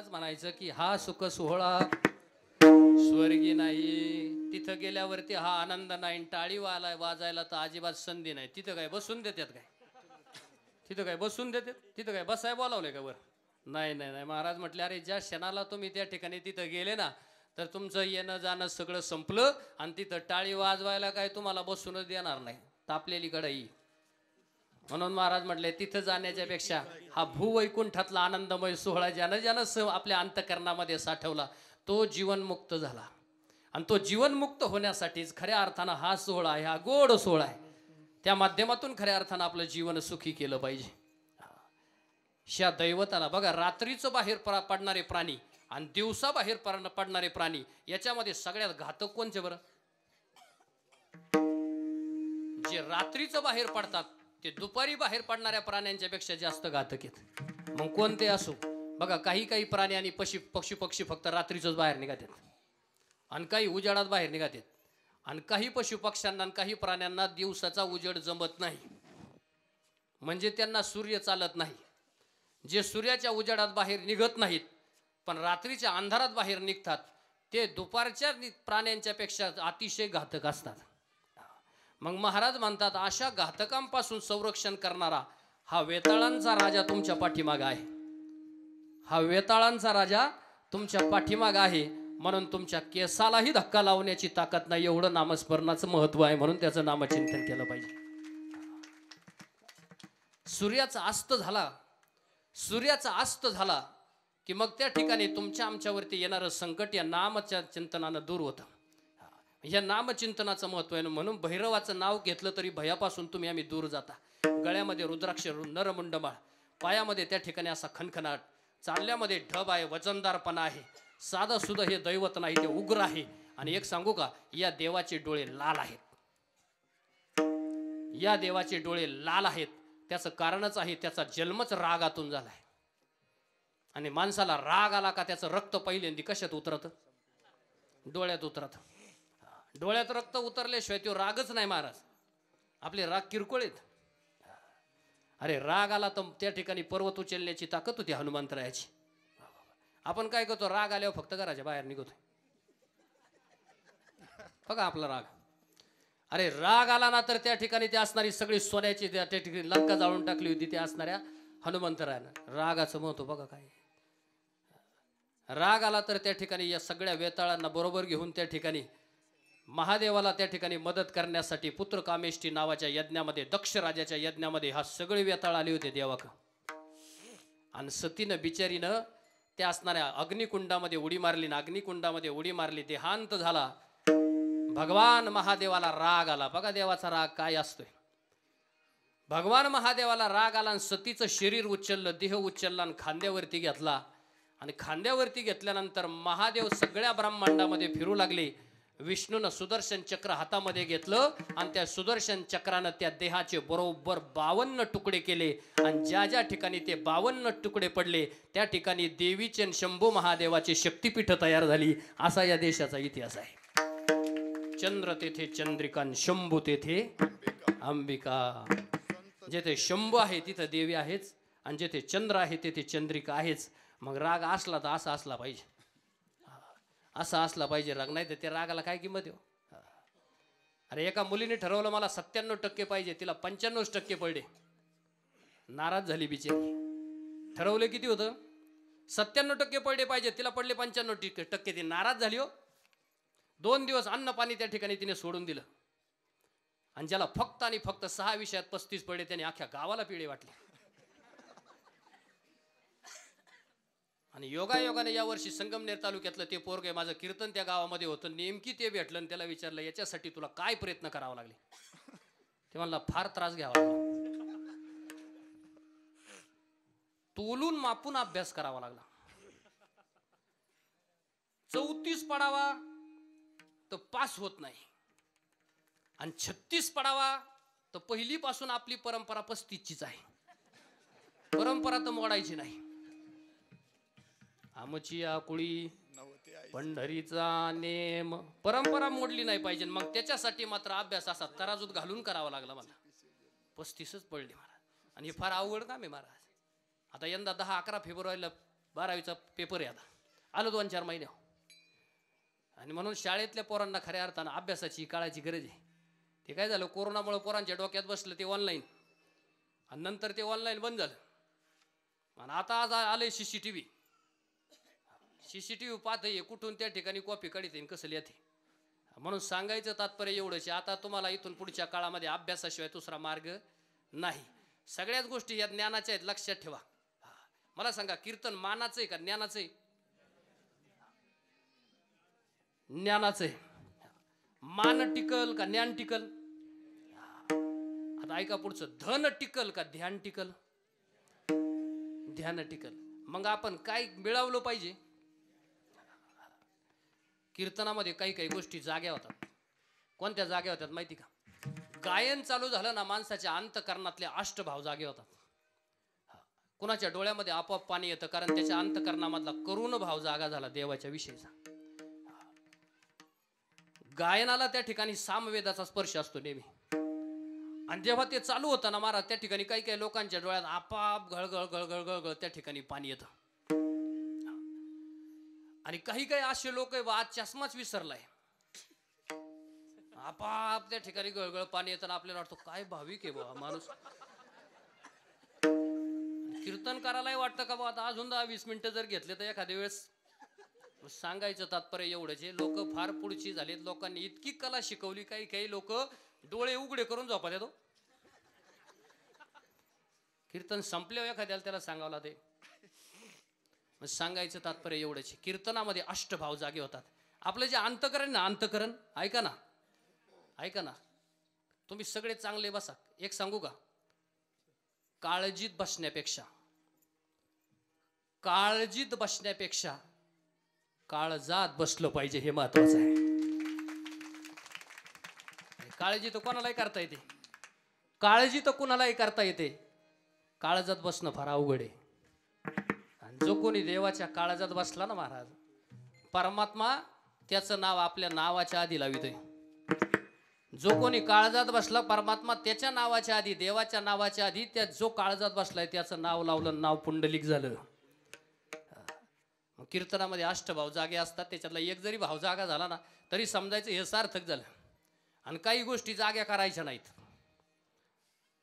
महाराज म्हणायचं की हा सुख सोहळा स्वर्गी नाही, तिथं गेल्यावरती हा आनंद नाही, टाळी वाजायला तर अजिबात संधी नाही. तिथं काय बसून देतात काय? तिथं काय बसून देतात? तिथं काय बसाय बोलावलंय का वर? नाही नाही नाही. महाराज म्हटले अरे ज्या क्षणाला तुम्ही त्या ठिकाणी तिथं गेले ना तर तुमचं येणं जाणं सगळं संपलं आणि तिथं टाळी वाजवायला काय तुम्हाला बसूनच देणार नाही, तापलेली कढई. म्हणून महाराज म्हटले तिथं जाण्याच्या पेक्षा हा भूवैकुंठातला आनंदमय सोहळा ज्यानं ज्यानं आपल्या अंतकरणामध्ये साठवला तो जीवनमुक्त झाला. आणि तो जीवनमुक्त होण्यासाठीच खऱ्या अर्थानं हा सोहळा आहे, हा गोड सोहळा आहे. त्या माध्यमातून खऱ्या अर्थानं आपलं जीवन सुखी केलं पाहिजे. ह्या दैवताला बघा, रात्रीचं बाहेर पडणारे प्राणी आणि दिवसा बाहेर पडणारे प्राणी याच्यामध्ये सगळ्यात घातक कोणचे बरं? जे रात्रीचं बाहेर पडतात ते दुपारी बाहेर पडणाऱ्या प्राण्यांच्या पेक्षा जास्त घातक आहेत. मग कोणते असो बघा, काही प्राणी आणि पक्षी फक्त रात्रीचंच बाहेर निघतात आणि काही उजाडात बाहेर निघतात. आणि काही पशु पक्ष्यांना आणि काही प्राण्यांना दिवसाचा उजेड जमत नाही, म्हणजे त्यांना सूर्य चालत नाही. जे सूर्याच्या उजेडात बाहेर निघत नाहीत पण रात्रीच्या अंधारात बाहेर निघतात ते दुपारच्या प्राण्यांच्या पेक्षा अतिशय घातक असतात. मग महाराज म्हणतात अशा घातकांपासून संरक्षण करणारा हा वेताळांचा राजा तुमच्या पाठीमाग आहे. हा वेताळांचा राजा तुमच्या पाठीमाग आहे. म्हणून तुमच्या केसालाही धक्का लावण्याची ताकद नाही, एवढं नामस्मरणाचं महत्व आहे. म्हणून त्याचं नामचिंतन केलं पाहिजे. सूर्याचा अस्त झाला की मग त्या ठिकाणी तुमच्या आमच्यावरती येणारं संकट या नामच्या चिंतनानं दूर होतं. या नामचिंतनाचं महत्व आहे. म्हणून भैरवाचं नाव घेतलं तरी भयापासून तुम्ही आम्ही दूर जाता. गळ्यामध्ये रुद्राक्ष, नरमुंडमाळ, पायामध्ये त्या ठिकाणी असा खणखणाट, चालल्यामध्ये ढब आहे, वजनदारपणा आहे. साधं सुद्धा हे दैवत नाही, ते उग्र आहे. आणि एक सांगू का, या देवाचे डोळे लाल आहेत. या देवाचे डोळे लाल आहेत त्याचं कारणच आहे त्याचा जन्मच रागातून झालाय. आणि माणसाला राग आला का त्याचं रक्त पहिल्यांदी कशात उतरत? डोळ्यात उतरत. डोळ्यात रक्त उतरल्याशिवाय तो रागच नाही. महाराज आपले राग किरकोळ आहेत. अरे राग आला तर त्या ठिकाणी पर्वत उचलण्याची ताकद होती हनुमंतरायाची. आपण काय करतो, राग आल्यावर फक्त घराच्या बाहेर निघतो. बघा आपला राग. अरे राग आला ना तर त्या ठिकाणी ते असणारी सगळी सोन्याची त्या ठिकाणी लंका जाळून टाकली होती त्या असणाऱ्या हनुमंतरायानं. रागाचं महत्व बघा काय. राग आला तर त्या ठिकाणी या सगळ्या वेताळांना बरोबर घेऊन त्या ठिकाणी महादेवाला त्या ठिकाणी मदत करण्यासाठी पुत्रकामेष्टी नावाच्या यज्ञामध्ये, दक्ष राजाच्या यज्ञामध्ये हा सगळे वेताळ आले होते देवाक. आणि सतीनं बिचारीनं त्या असणाऱ्या अग्निकुंडामध्ये उडी मारली ना, अग्निकुंडामध्ये उडी मारली, देहांत झाला. भगवान महादेवाला राग आला. बघा देवाचा राग काय असतोय. भगवान महादेवाला राग आला आणि सतीचं शरीर उचललं, देह उचलला आणि खांद्यावरती घेतला. आणि खांद्यावरती घेतल्यानंतर महादेव सगळ्या ब्रह्मांडामध्ये फिरू लागले. विष्णूनं सुदर्शन चक्र हातामध्ये घेतलं आणि त्या सुदर्शन चक्रानं त्या देहाचे बरोबर 52 तुकडे केले. आणि ज्या ज्या ठिकाणी ते 52 तुकडे पडले त्या ठिकाणी देवीचे आणि शंभू महादेवाची शक्तिपीठ तयार झाली. असा या देशाचा इतिहास आहे. चंद्र तेथे चंद्रिका, शंभू तेथे अंबिका. जेथे शंभू आहे तिथं देवी आहेच आणि जेथे चंद्र आहे तेथे चंद्रिका आहेच. मग राग असला तर असा असला पाहिजे, असा असला पाहिजे राग. नाही तर त्या रागाला काय किंमत आहे. अरे एका मुलीने ठरवलं मला 97% पाहिजे, तिला 95% पडले, नाराज झाली बिचारी. ठरवलं किती होतं? 97% पडले पाहिजे, तिला पडले 95%. ती नाराज झाली हो. 2 दिवस अन्न पाणी त्या ठिकाणी तिने सोडून दिलं. आणि ज्याला फक्त आणि फक्त 6 विषयात 35 पडले त्याने अख्ख्या गावाला पिढे वाटले. आणि योगायोगाने यावर्षी संगमनेर तालुक्यातलं ते पोरगे माझं कीर्तन त्या गावामध्ये होतं. नेमकी ते भेटलं आणि त्याला विचारलं याच्यासाठी तुला काय प्रयत्न करावा लागले. ते म्हणला फार त्रास घ्यावा लागला, तोलून मापून अभ्यास करावा लागला. 34 पडावा तर पास होत नाही आणि 36 पडावा तर पहिलीपासून आपली परंपरा 35चीच आहे. परंपरा तर मोडायची नाही. आमची आकुळी पंढरीचा नेम, परंपरा मोडली नाही पाहिजे. मग त्याच्यासाठी मात्र अभ्यास असा तराजूत घालून करावा लागला मला. 35च पडले महाराज. आणि हे फार अवघड काम आहे महाराज. आता यंदा 10-11 फेब्रुवारीला 12वीचा पेपर आहे आता, आलो 2-4 महिने. आणि म्हणून शाळेतल्या पोरांना खऱ्या अर्थानं अभ्यासाची काळाची गरज आहे. ते काय झालं, कोरोनामुळे पोरांच्या डोक्यात बसलं ते ऑनलाईन, आणि नंतर ते ऑनलाईन बंद झालं. आणि आता आज आले CCTV पाहते कुठून त्या ठिकाणी कॉपी काढते कसं लिहते. म्हणून सांगायचं तात्पर्य एवढंच, आता तुम्हाला इथून पुढच्या काळामध्ये अभ्यासाशिवाय दुसरा मार्ग नाही. सगळ्याच गोष्टी या ज्ञानाच्या आहेत, लक्षात ठेवा. मला सांगा, कीर्तन मानाचं आहे का ज्ञानाचं आहे? ज्ञानाचं आहे. मान टिकल का ज्ञान टिकल? आता ऐका पुढचं, धन टिकल का ध्यान टिकल? ध्यान टिकल. मग आपण काय मिळवलं पाहिजे? कीर्तनामध्ये काही काही गोष्टी जाग्या होतात. कोणत्या जाग्या होतात माहिती का? गायन चालू झालं ना, माणसाच्या अंतकरणातले अष्टभाव जागे होतात. कुणाच्या डोळ्यामध्ये आपोआप पाणी येतं, कारण त्याच्या अंतकरणामधला करुण भाव जागा झाला देवाच्या विषयीचा. गायनाला त्या ठिकाणी सामवेदाचा स्पर्श असतो नेहमी. आणि जेव्हा ते चालू होतं ना महाराज, त्या ठिकाणी काही काही लोकांच्या डोळ्यात आपाप गळगळ गळगळ गळगळ त्या ठिकाणी पाणी येतं. आणि काही काही असे लोक आहे बा, आज चष्माच विसरलाय, आपाप त्या ठिकाणी गळगळ पाणी येतं. आपल्याला वाटतं काय भाविक आहे बा माणूस. कीर्तन करायलाही वाटतं का बा आता अजून 10-20 मिनिटं जर घेतले तर एखाद्या वेळेस. सांगायचं तात्पर्य एवढंच आहे, लोक फार पुढची झालीत. लोकांनी इतकी कला शिकवली, काही काही लोक डोळे उघडे करून झोपत येतो. कीर्तन संपल्यावर एखाद्याला त्याला सांगावं ते. सांगायचं तात्पर्य एवढंच, कीर्तनामध्ये अष्टभाव जागे होतात. आपलं जे अंतकरण ना, अंतकरण ऐका ना, ऐका ना, तुम्ही सगळे चांगले बसा. एक सांगू का? काळजीत बसण्यापेक्षा काळजात बसलं पाहिजे, हे महत्वाचं आहे. काळजी तर कोणालाही करता येते, काळजी तर कुणालाही करता येते, काळजात बसणं फार अवघड आहे. आणि जो कोणी देवाच्या काळजात बसला ना महाराज, परमात्मा त्याचं नाव आपल्या नावाच्या आधी लावितोय. जो कोणी काळजात बसला, परमात्मा त्याच्या नावाच्या आधी, देवाच्या नावाच्या आधी, त्या जो काळजात बसलाय त्याचं नाव लावलं, नाव पुंडलिक झालं. कीर्तनामध्ये अष्टभाव जागे असतात. त्याच्यातला एक जरी भाव जागा झाला ना तरी समजायचं हे सार्थक झालं. आणि काही गोष्टी जाग्या करायच्या नाहीत.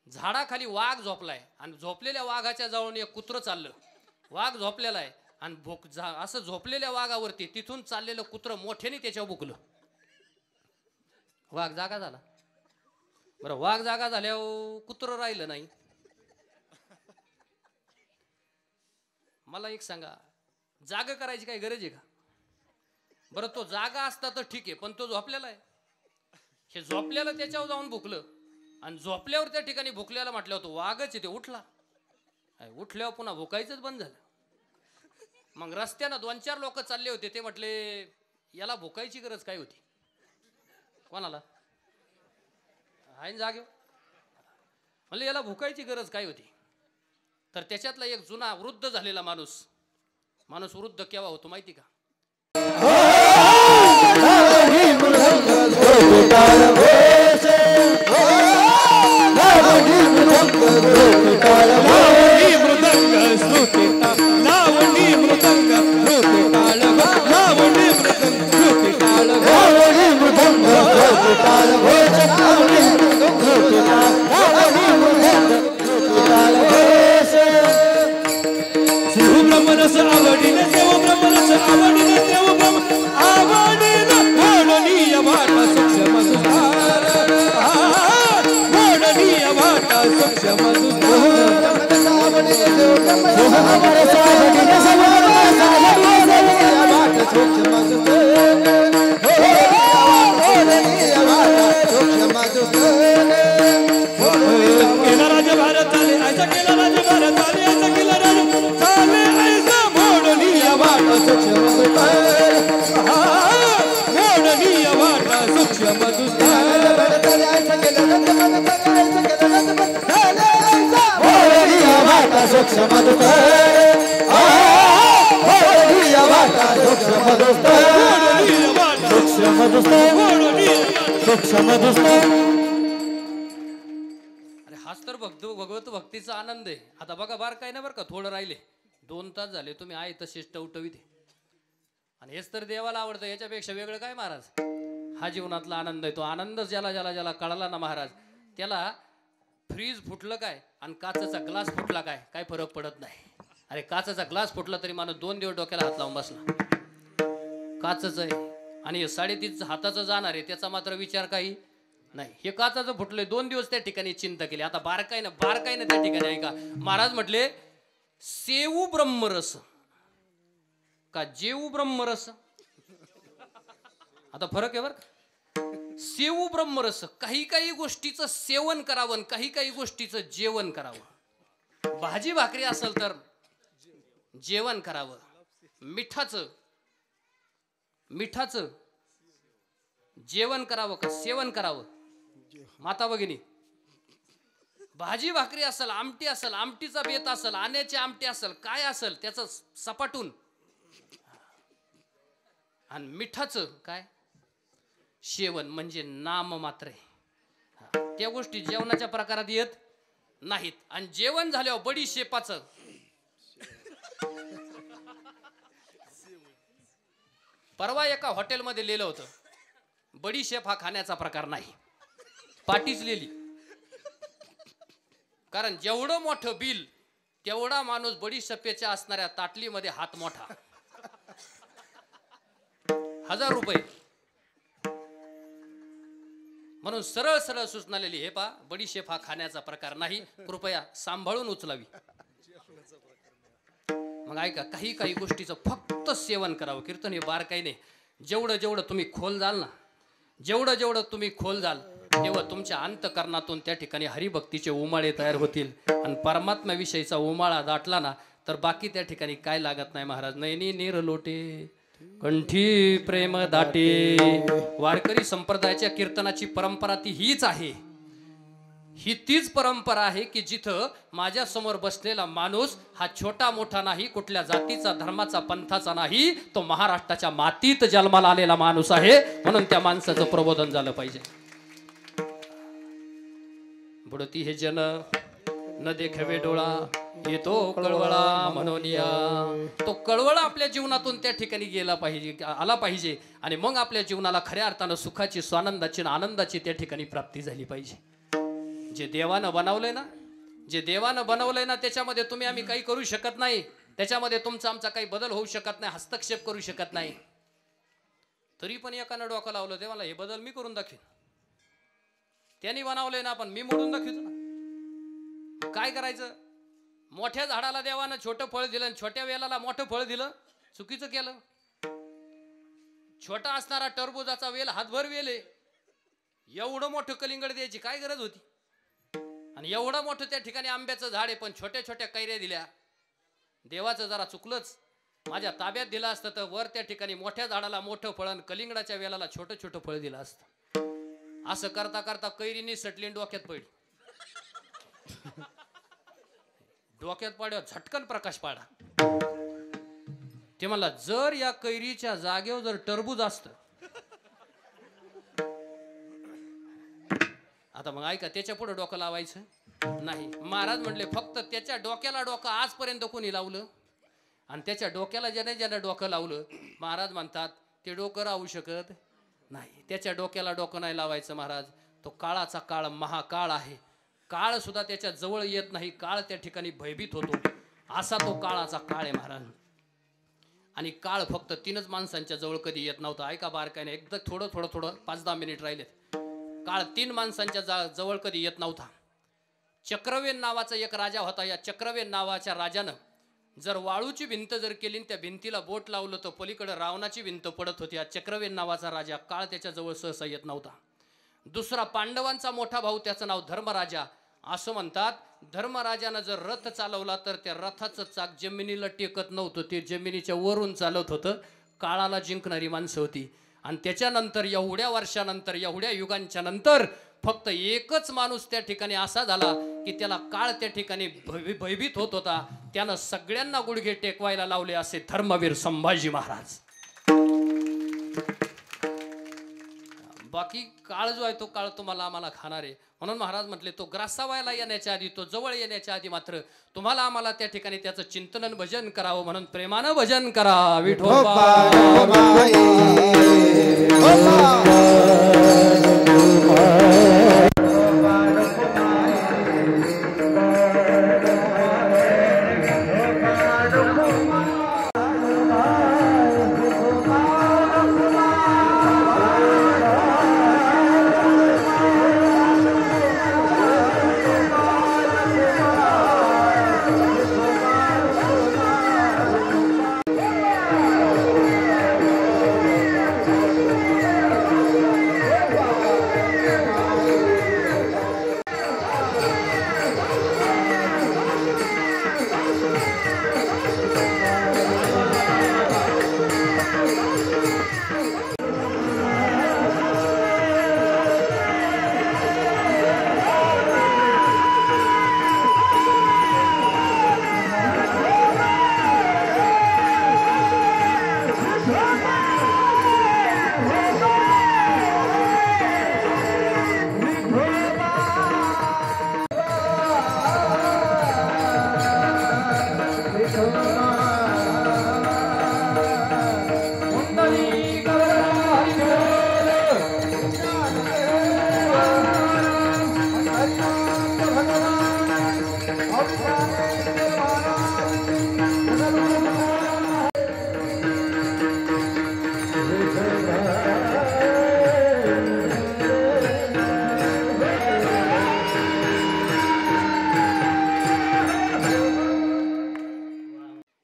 झाडाखाली वाघ झोपलाय आणि झोपलेल्या वाघाच्या जवळून एक कुत्रं चाललं. वाघ झोपलेला आहे आणि असं झोपलेल्या वाघावरती तिथून चाललेलं कुत्रं मोठ्याने त्याच्यावर भुकलं. वाघ जागा झाला. बरं, वाघ जागा झाल्यावर कुत्रं राहिलं नाही. मला एक सांगा, जाग करायची काही गरज आहे का? बरं, तो जागा असता तर ठीक आहे, पण तो झोपलेला आहे. हे झोपल्याला त्याच्यावर जाऊन भुकलं आणि झोपल्यावर त्या ठिकाणी भुकल्याला म्हटल्यावर तो वाघच आहे, ते उठला. उठल्यावर पुन्हा भुकायचंच बंद झालं. मग रस्त्यानं 2-4 लोक चालले होते. ते म्हटले याला भुकायची गरज काय होती? कोणाला आहे जागे? म्हणले याला भुकायची गरज काय होती? तर त्याच्यातला एक जुना वृद्ध झालेला माणूस वृद्ध केव्हा होतो माहिती का? अरे हाच तर भगवत भक्तीचा आनंद आहे. आता बघा बार काय ना बरं का, थोडं राहिले 2 तास झाले तुम्ही आहे तसेच टवटवीत आहे. आणि हेच तर देवाला आवडतं, याच्यापेक्षा वेगळं काय महाराज. हा जीवनातला आनंद आहे. तो आनंद ज्याला ज्याला ज्याला कळला ना महाराज, त्याला फ्रीज फुटलं काय आणि काचेचा ग्लास फुटला काय काय फरक पडत नाही. अरे काचेचा ग्लास फुटला तरी माणूस 2 दिवस डोक्याला हात लावून बसला. काचच आहे आणि 3.5 हाताचं जाणार आहे त्याचा मात्र विचार काही नाही. हे काचाचं फुटलंय 2 दिवस त्या ठिकाणी चिंता केली. आता बारकाईनं त्या ठिकाणी आहे का महाराज म्हटले सेवू ब्रह्मरस का जेऊ ब्रह्मरस. आता फरक आहे बरं. सेवू ब्रह्मरस, काही काही गोष्टीचं सेवन करावं, काही काही गोष्टीचं जेवण करावं. भाजी भाकरी असेल तर जेवण करावं, मिठाचं जेवण करावं का सेवन करावं. माता भगिनी, भाजी भाकरी असेल, आमटी असेल, आमटीचा बेत असेल, आण्याची आमटी असेल, काय असेल त्याचं सपाटून, आणि मिठाचं काय सेवन म्हणजे नाम मात्र आहे. त्या गोष्टी जेवणाच्या प्रकारात येत नाहीत. आणि जेवण झाल्यावर बडीशेपाचं परवा एका हॉटेलमध्ये लिहिलं होतं बडीशेप हा खाण्याचा प्रकार नाही. पाटीच लिहिली. कारण जेवढं मोठं बिल तेवढा माणूस बडीशेपेच्या असणाऱ्या ताटलीमध्ये हात मोठा. 1000 रुपये. म्हणून सरळ सरळ सूचना लिहिली, हे पा बडीशेप हा खाण्याचा प्रकार नाही, कृपया सांभाळून उचलावी. मग ऐका, काही काही गोष्टीचं फक्त सेवन करावं. कीर्तन हे बारकाई नाही. जेवढं जेवढं तुम्ही खोल जाल ना, जेवढं जेवढं तुम्ही खोल जाल तेव्हा तुमच्या अंतकरणातून त्या ठिकाणी हरिभक्तीचे उमाळे तयार होतील. आणि परमात्म्याविषयीचा उमाळा दाटला ना तर बाकी त्या ठिकाणी काय लागत नाही महाराज. नैनी नीर लोटे कंठी प्रेम दाटे. वारकरी संप्रदायाच्या कीर्तनाची परंपरा ती हीच आहे. ही तीच परंपरा आहे की जिथं माझ्या समोर बसलेला माणूस हा छोटा मोठा नाही, कुठल्या जातीचा धर्माचा पंथाचा नाही, तो महाराष्ट्राच्या मातीत जन्माला आलेला माणूस आहे. म्हणून त्या माणसाचं प्रबोधन झालं पाहिजे. बुडती हे जन न देखवे डोळा, येतो कळवळा म्हणून या. तो कळवळा आपल्या जीवनातून त्या ठिकाणी गेला पाहिजे, आला पाहिजे. आणि मग आपल्या जीवनाला खऱ्या अर्थानं सुखाची, स्वानंदाची, आनंदाची त्या ठिकाणी प्राप्ती झाली पाहिजे. जे देवानं बनवलंय ना, त्याच्यामध्ये तुम्ही आम्ही काही करू शकत नाही. त्याच्यामध्ये तुमचा आमचा काही बदल होऊ शकत नाही, हस्तक्षेप करू शकत नाही. तरी पण एकानं डोकं लावलं, देवाला हे बदल मी करून दाखवेन. त्यांनी बनवलंय ना, पण मी मोडून दाखवतो ना. काय करायचं. मोठ्या झाडाला देवानं छोटं फळ दिलं आणि छोट्या वेलाला मोठं फळ दिलं, चुकीचं केलं. छोटा असणारा टरबुजाचा वेल हातभर वेल आहे, एवढं मोठं कलिंगड द्यायची काय गरज होती. आणि एवढं मोठं त्या ठिकाणी आंब्याचं झाड आहे, पण छोट्या छोट्या कैऱ्या दिल्या. देवाचं जरा चुकलंच. माझ्या ताब्यात दिलं असतं तर वर त्या ठिकाणी मोठ्या झाडाला मोठं फळ आणि कलिंगडाच्या वेलाला छोटं छोटं फळ दिलं असतं. असं करता करता कैरीनी सटली डोक्यात पडली. डोक्यात पाड्यावर झटकन प्रकाश पाडा. ते मला जर या कैरीच्या जागेवर जर टरबूज असतं. आता मग ऐका, त्याच्या पुढे डोकं लावायचं नाही. महाराज म्हटले फक्त त्याच्या डोक्याला डोकं आजपर्यंत कोणी लावलं आणि त्याच्या डोक्याला ज्याने ज्याने डोकं लावलं, महाराज म्हणतात ते डोकं राहू शकत नाही. त्याच्या डोक्याला डोकं नाही लावायचं महाराज. तो काळाचा काळ महाकाळ आहे. काळ सुद्धा त्याच्या जवळ येत नाही. काळ त्या ठिकाणी भयभीत होतो. असा तो काळाचा काळ आहे महाराज. आणि काळ फक्त 3च माणसांच्या जवळ कधी येत नव्हता. ऐका बारकाईने, एकदा थोडं 5-10 मिनिट राहिलेत. काळ 3 माणसांच्या जवळ कधी येत नव्हता. चक्रवेन नावाचा एक राजा होता. या चक्रवेन नावाच्या राजानं जर वाळूची भिंत जर केली, त्या भिंतीला बोट लावलं तर पलीकडे रावणाची भिंत पडत होती. हा चक्रवेन नावाचा राजा. काळ त्याच्या जवळ सहसा येत नव्हता. दुसरा पांडवांचा मोठा भाऊ, त्याचं नाव धर्मराजा. असं म्हणतात धर्मराजानं जर रथ चालवला तर त्या रथाचं चाक जमिनीला टेकत नव्हतं, ते जमिनीच्या वरून चालत होतं. काळाला जिंकणारी माणसं होती. आणि त्याच्यानंतर एवढ्या वर्षानंतर, एवढ्या युगांच्या नंतर फक्त एकच माणूस त्या ठिकाणी असा झाला की त्याला काळ त्या ठिकाणी भयभीत होत होता. त्यानं सगळ्यांना गुडघे टेकवायला लावले, असे धर्मवीर संभाजी महाराज. बाकी काळ जो आहे तो काळ तुम्हाला आम्हाला खाणार आहे. म्हणून महाराज म्हटले तो ग्रासावायला येण्याच्या आधी, तो जवळ येण्याच्या आधी मात्र तुम्हाला आम्हाला त्या ठिकाणी त्याचं चिंतन भजन करावं. म्हणून प्रेमानं भजन करा विठोबा.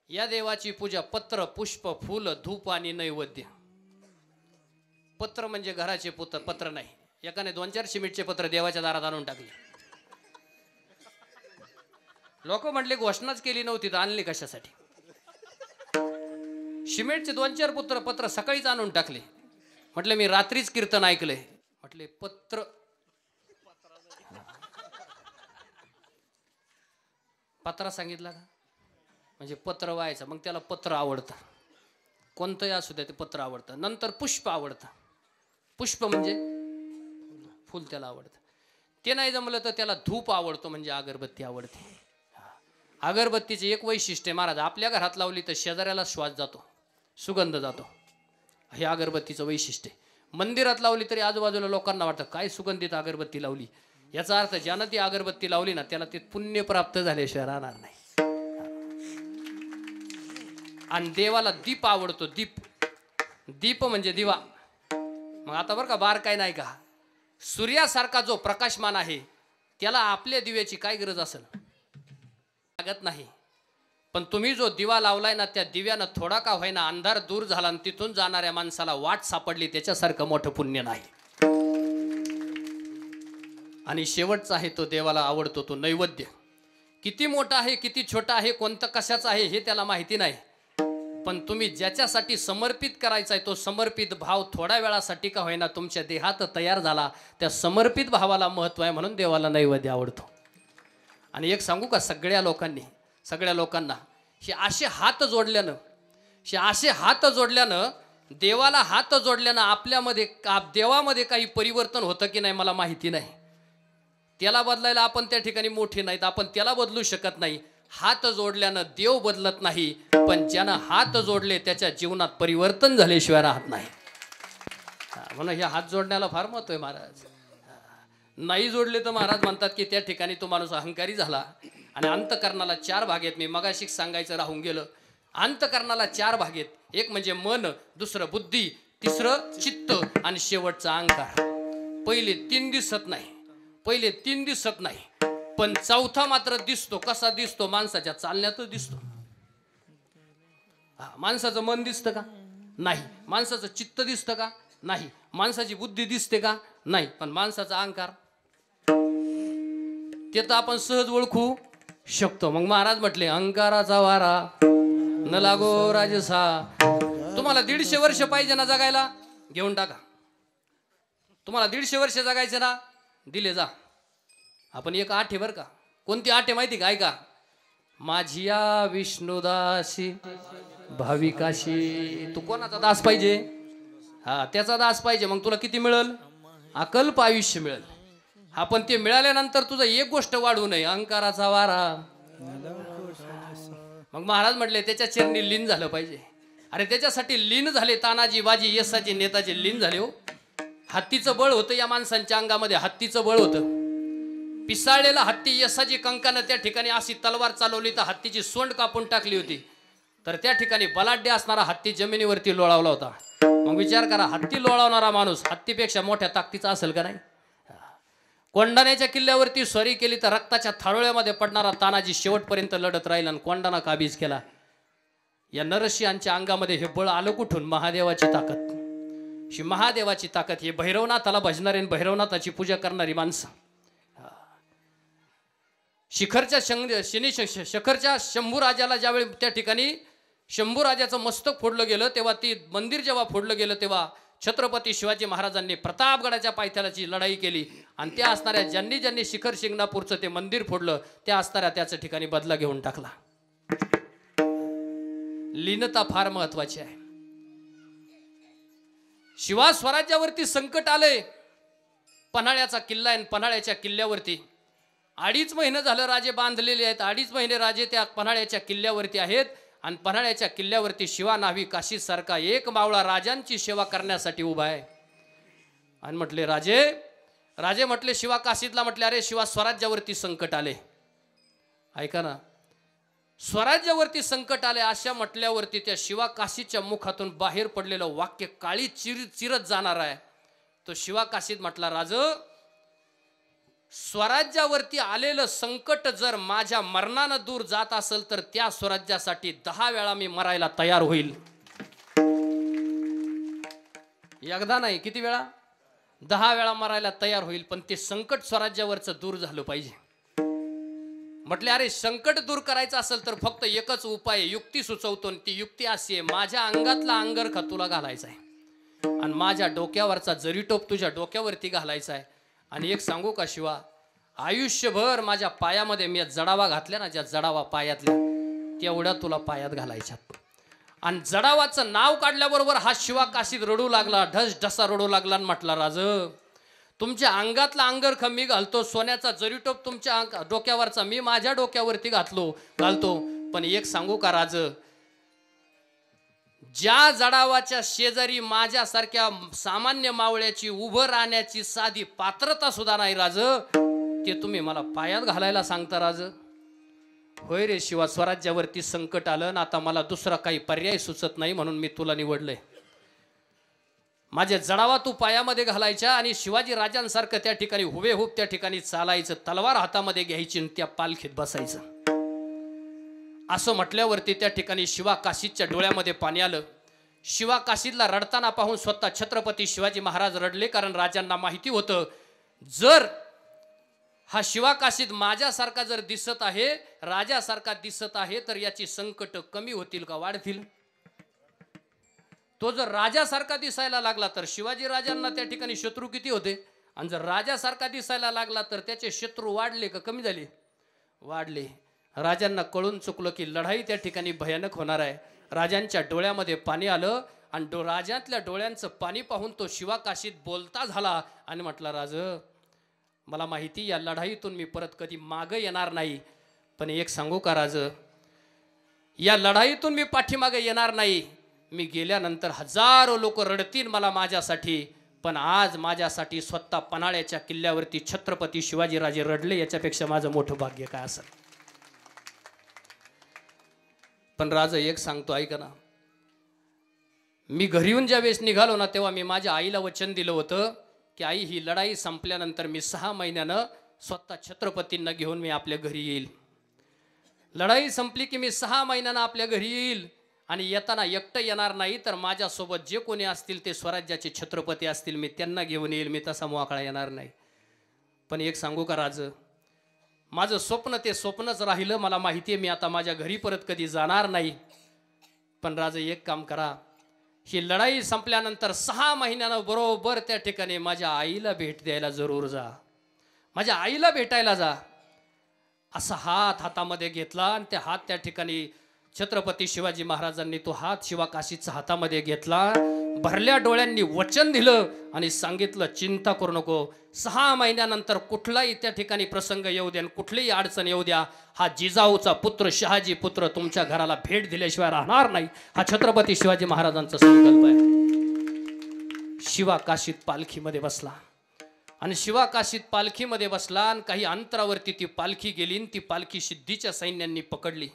या देवाची पूजा पत्र, पुष्प, फूल, धूप आणि नैवेद्य. पत्र म्हणजे घराचे पत्र नाही. एकाने 2-4 सिमेंटचे पत्र देवाच्या दारात आणून टाकले. लोक म्हटले घोषणाच केली नव्हती तर आणली कशासाठी. सिमेंटचे 2-4 पत्र सकाळीच आणून टाकले. म्हटले मी रात्रीच कीर्तन ऐकलंय. म्हटले पत्र पत्रा सांगितला का म्हणजे पत्र व्हायचं. मग त्याला पत्र आवडतं, कोणतंही असू द्या ते पत्र आवडतं. नंतर पुष्प आवडतं. पुष्प म्हणजे फुल त्याला आवडतं. ते नाही जमलं तर त्याला धूप आवडतो म्हणजे अगरबत्ती आवडते. अगरबत्तीचे एक वैशिष्ट्य महाराज, आपल्या घरात लावली तर शेजाऱ्याला श्वास जातो, सुगंध जातो. हे अगरबत्तीचं वैशिष्ट्य. मंदिरात लावली तरी आजूबाजूला लोकांना वाटतं काय सुगंधित अगरबत्ती लावली. याचा अर्थ ज्यानं ती अगरबत्ती लावली ना त्याला ते पुण्य प्राप्त झाल्याशिवाय राहणार नाही. आणि देवाला दीप आवडतो. दीप म्हणजे दिवा. मग आता बरं का बार काय नाही का, सूर्यासारखा जो प्रकाशमान आहे त्याला आपल्या दिव्याची काय गरज असेल लागत नाही. पण तुम्ही जो दिवा लावलाय ना त्या दिव्यानं थोडा का होईना अंधार दूर झाला आणि तिथून जाणाऱ्या माणसाला वाट सापडली, त्याच्यासारखं मोठं पुण्य नाही. आणि शेवटचा आहे तो देवाला आवडतो तो नैवेद्य. किती मोठा आहे किती छोटा आहे कोणतं कशाचं आहे हे त्याला माहिती नाही. पण तुम्ही ज्याच्यासाठी समर्पित करायचा आहे तो समर्पित भाव थोड्या वेळासाठी का होईना तुमच्या देहात तयार झाला, त्या समर्पित भावाला महत्त्व आहे म्हणून देवाला नैवेद्य आवडतो. आणि एक सांगू का, सगळ्या लोकांना हे असे हात जोडल्यानं देवाला हात जोडल्यानं आपल्यामध्ये देवामध्ये काही परिवर्तन होतं की नाही मला माहिती नाही. त्याला बदलायला आपण त्या ठिकाणी मोठे नाहीत, आपण त्याला बदलू शकत नाही. हात जोडल्यानं देव बदलत नाही, पण ज्यानं हात जोडले त्याच्या जीवनात परिवर्तन झाल्याशिवाय राहत नाही. म्हणून हे हात जोडण्याला फार महत्व आहे महाराज. नाही जोडले तर महाराज म्हणतात की त्या ठिकाणी तो माणूस अहंकारी झाला. आणि अंतकरणाला 4 भाग आहेत. मी मगाशी सांगायचं राहून गेलं. अंतकरणाला 4 भाग आहेत. एक म्हणजे मन, दुसरं बुद्धी, तिसरं चित्त आणि शेवटचा अहंकार. पहिले 3 दिसत नाही, पण चौथा मात्र दिसतो. कसा दिसतो? माणसाच्या चालण्यातच दिसतो. माणसाचं मन दिसतं का? नाही. माणसाचं चित्त दिसतं का? नाही. माणसाची बुद्धी दिसते का? नाही. पण माणसाचा अहंकार ते तर आपण सहज ओळखू शकतो. मग महाराज म्हटले अहंकाराचा वारा न लागो राजसा. तुम्हाला 150 वर्ष पाहिजे ना जगायला, घेऊन टाका. तुम्हाला 150 वर्ष जगायचे ना, दिले जा. आपण एक आठ आहे बरं का. कोणती आठ आहे माहिती का? ऐका. माझिया विष्णुदासी भाविकाशी. तू कोणाचा दास पाहिजे? हा, त्याचा दास पाहिजे. मग तुला किती मिळेल? अकल्प आयुष्य मिळेल. हा पण ते मिळाल्यानंतर तुझं एक गोष्ट वाढू नये, अहंकाराचा वारा. मग महाराज म्हटले त्याच्या चरणी लीन झालं पाहिजे. अरे त्याच्यासाठी लीन झाले तानाजी बाजी यसाजी नेताजी लीन झाले हो. हत्तीचं बळ होतं या माणसांच्या अंगामध्ये, हत्तीचं बळ होतं. पिसाळलेला हत्ती यसाजी कंकानं त्या ठिकाणी अशी तलवार चालवली तर हत्तीची सोंड कापून टाकली होती. तर त्या ठिकाणी बलाढ्य असणारा हत्ती जमिनीवरती लोळावला होता. मग विचार करा, हत्ती लोळावणारा माणूस हत्तीपेक्षा मोठ्या ताकदीचा असेल का नाही? कोंढाण्याच्या किल्ल्यावरती स्वारी केली तर रक्ताच्या थारोळ्यामध्ये पडणारा तानाजी शेवटपर्यंत लढत राहिला आणि कोंढाणा काबीज केला. या नरसिंहांच्या अंगामध्ये हे बळ आलं कुठून? महादेवाची ताकद. ही महादेवाची ताकद. हे भैरवनाथाला भजणारे, भैरवनाथाची पूजा करणारी माणसं. शिखरच्या शंभू राजाला ज्यावेळी त्या ठिकाणी शंभू राजाचं मस्तक फोडलं गेलं तेव्हा ती मंदिर जेव्हा फोडलं गेलं तेव्हा छत्रपती शिवाजी महाराजांनी प्रतापगडाच्या पायथ्याची लढाई केली आणि त्या असणाऱ्या ज्यांनी शिखर शिंगणापूरचं ते मंदिर फोडलं त्या असणाऱ्या त्याच ठिकाणी बदला घेऊन टाकला. लीनता फार महत्वाची आहे. शिवा स्वराज्यावरती संकट आले. पन्हाळ्याचा किल्ला आहे, पन्हाळ्याच्या किल्ल्यावरती 2.5 महिने झालं राजे बांधलेले आहेत. 2.5 महिने राजे त्या पन्हाळ्याच्या किल्ल्यावरती आहेत आणि पन्हाळ्याच्या किल्ल्यावरती शिवा नाव्ही काशीद सारखा एक मावळा राजांची सेवा करण्यासाठी उभा आहे. आणि म्हटले राजे म्हटले शिवा काशीदला, म्हटले अरे शिवा स्वराज्यावरती संकट आले. ऐका ना, स्वराज्यावरती संकट आले अशा म्हटल्यावरती त्या शिवा काशीदच्या मुखातून बाहेर पडलेलं वाक्य काळी चिरत जाणार आहे. तो शिवा काशीद म्हटला, राज स्वराज्यावरती आलेलं संकट जर माझ्या मरणानं दूर जात असेल तर त्या स्वराज्यासाठी 10 वेळा मी मरायला तयार होईल. एकदा नाही, किती वेळा? 10 वेळा मरायला तयार होईल, पण ते संकट स्वराज्यावरचं दूर झालं पाहिजे. म्हटले अरे संकट दूर करायचं असेल तर फक्त एकच उपाय, युक्ती सुचवतो. ती युक्ती अशी आहे, माझ्या अंगातला अंगरखा तुला घालायचा आहे आणि माझ्या डोक्यावरचा जरीटोप तुझ्या डोक्यावरती घालायचा आहे. आणि एक सांगू का शिवा, आयुष्यभर माझ्या पायामध्ये मी जडावा घातल्या ना, ज्या जडावा पायातल्या तेवढ्या तुला पायात घालायच्यात. आणि जडावाचं नाव काढल्याबरोबर हा शिवा काशीद रडू लागला, ढसा रडू लागला आणि म्हटला, राज तुमच्या अंगातला अंगरखा मी घालतो, सोन्याचा जरीटोप तुमच्या डोक्यावरचा मी माझ्या डोक्यावरती घालतो. पण एक सांगू का राज, ज्या जडावाच्या शेजारी माझ्यासारख्या सामान्य मावळ्याची उभं राहण्याची साधी पात्रता सुद्धा नाही राज, ते तुम्ही मला पायात घालायला सांगता राज? होय रे शिवा, स्वराज्यावरती संकट आलं ना, आता मला दुसरा काही पर्याय सुचत नाही म्हणून मी तुला निवडलंय. माझ्या जडावा तू पायामध्ये घालायच्या आणि शिवाजी राजांसारखं त्या ठिकाणी हुबेहूब त्या ठिकाणी चालायचं, तलवार हातामध्ये घ्यायची आणि त्या पालखीत बसायचं. असं म्हटल्यावरती त्या ठिकाणी शिवा काशीदच्या डोळ्यामध्ये पाणी आलं. शिवा काशीदला रडताना पाहून स्वतः छत्रपती शिवाजी महाराज रडले, कारण राजांना माहिती होतं जर हा शिवा काशीद माझ्यासारखा जर दिसत आहे, राजासारखा दिसत आहे, तर याची संकट कमी होतील का वाढतील? तो जर राजासारखा दिसायला लागला तर शिवाजी राजांना त्या ठिकाणी शत्रू किती होते, आणि जर राजासारखा दिसायला लागला तर त्याचे शत्रू वाढले का कमी झाले? वाढले. राजांना कळून चुकलं की लढाई त्या ठिकाणी भयानक होणार आहे. राजांच्या डोळ्यामध्ये पाणी आलं आणि राजातल्या डोळ्यांचं पाणी पाहून तो शिवा काशीद बोलता झाला आणि म्हटला, राज मला माहिती या लढाईतून मी परत कधी मागं येणार नाही, पण एक सांगू का राज, या लढाईतून मी पाठीमागे येणार नाही. मी गेल्यानंतर हजारो लोक रडतील मला माझ्यासाठी, पण आज माझ्यासाठी स्वतः पन्हाळ्याच्या किल्ल्यावरती छत्रपती शिवाजीराजे रडले, याच्यापेक्षा माझं मोठं भाग्य काय असेल? पण राजा एक सांगतो ऐका ना, मी घरी येऊन ज्या वेळेस निघालो ना तेव्हा मी माझ्या आईला वचन दिलं होतं की आई, ही लढाई संपल्यानंतर मी 6 महिन्यानं स्वतः छत्रपतींना घेऊन मी आपल्या घरी येईल. लढाई संपली की मी 6 महिन्यानं आपल्या घरी येईल आणि येताना एकटं येणार नाही, तर माझ्यासोबत जे कोणी असतील ते स्वराज्याचे छत्रपती असतील मी त्यांना घेऊन येईल. मी तसा मोकळा येणार नाही. पण एक सांगू का राज, माझं स्वप्न ते स्वप्नच राहिलं. मला माहिती आहे मी आता माझ्या घरी परत कधी जाणार नाही. पण राज एक काम करा, ही लढाई संपल्यानंतर 6 महिन्यानं बरोबर त्या ठिकाणी माझ्या आईला भेट द्यायला जरूर जा, माझ्या आईला भेटायला जा. असा हात हातामध्ये घेतला आणि त्या हात त्या ठिकाणी छत्रपती शिवाजी महाराजांनी तो हात शिवा काशीच्या हातामध्ये घेतला, भरल्या डोळ्यांनी वचन दिलं आणि सांगितलं, चिंता करू नको, 6 महिन्यानंतर कुठलाही त्या ठिकाणी प्रसंग येऊ द्या, कुठलीही अडचण येऊ द्या, हा जिजाऊचा पुत्र शहाजी पुत्र तुमच्या घराला भेट दिल्याशिवाय राहणार नाही. हा छत्रपती शिवाजी महाराजांचा संकल्प आहे. शिवा काशीत पालखीमध्ये बसला आणि शिवा काशीत पालखीमध्ये बसला आणि काही अंतरावरती ती पालखी गेली आणि ती पालखी सिद्धीच्या सैन्यांनी पकडली.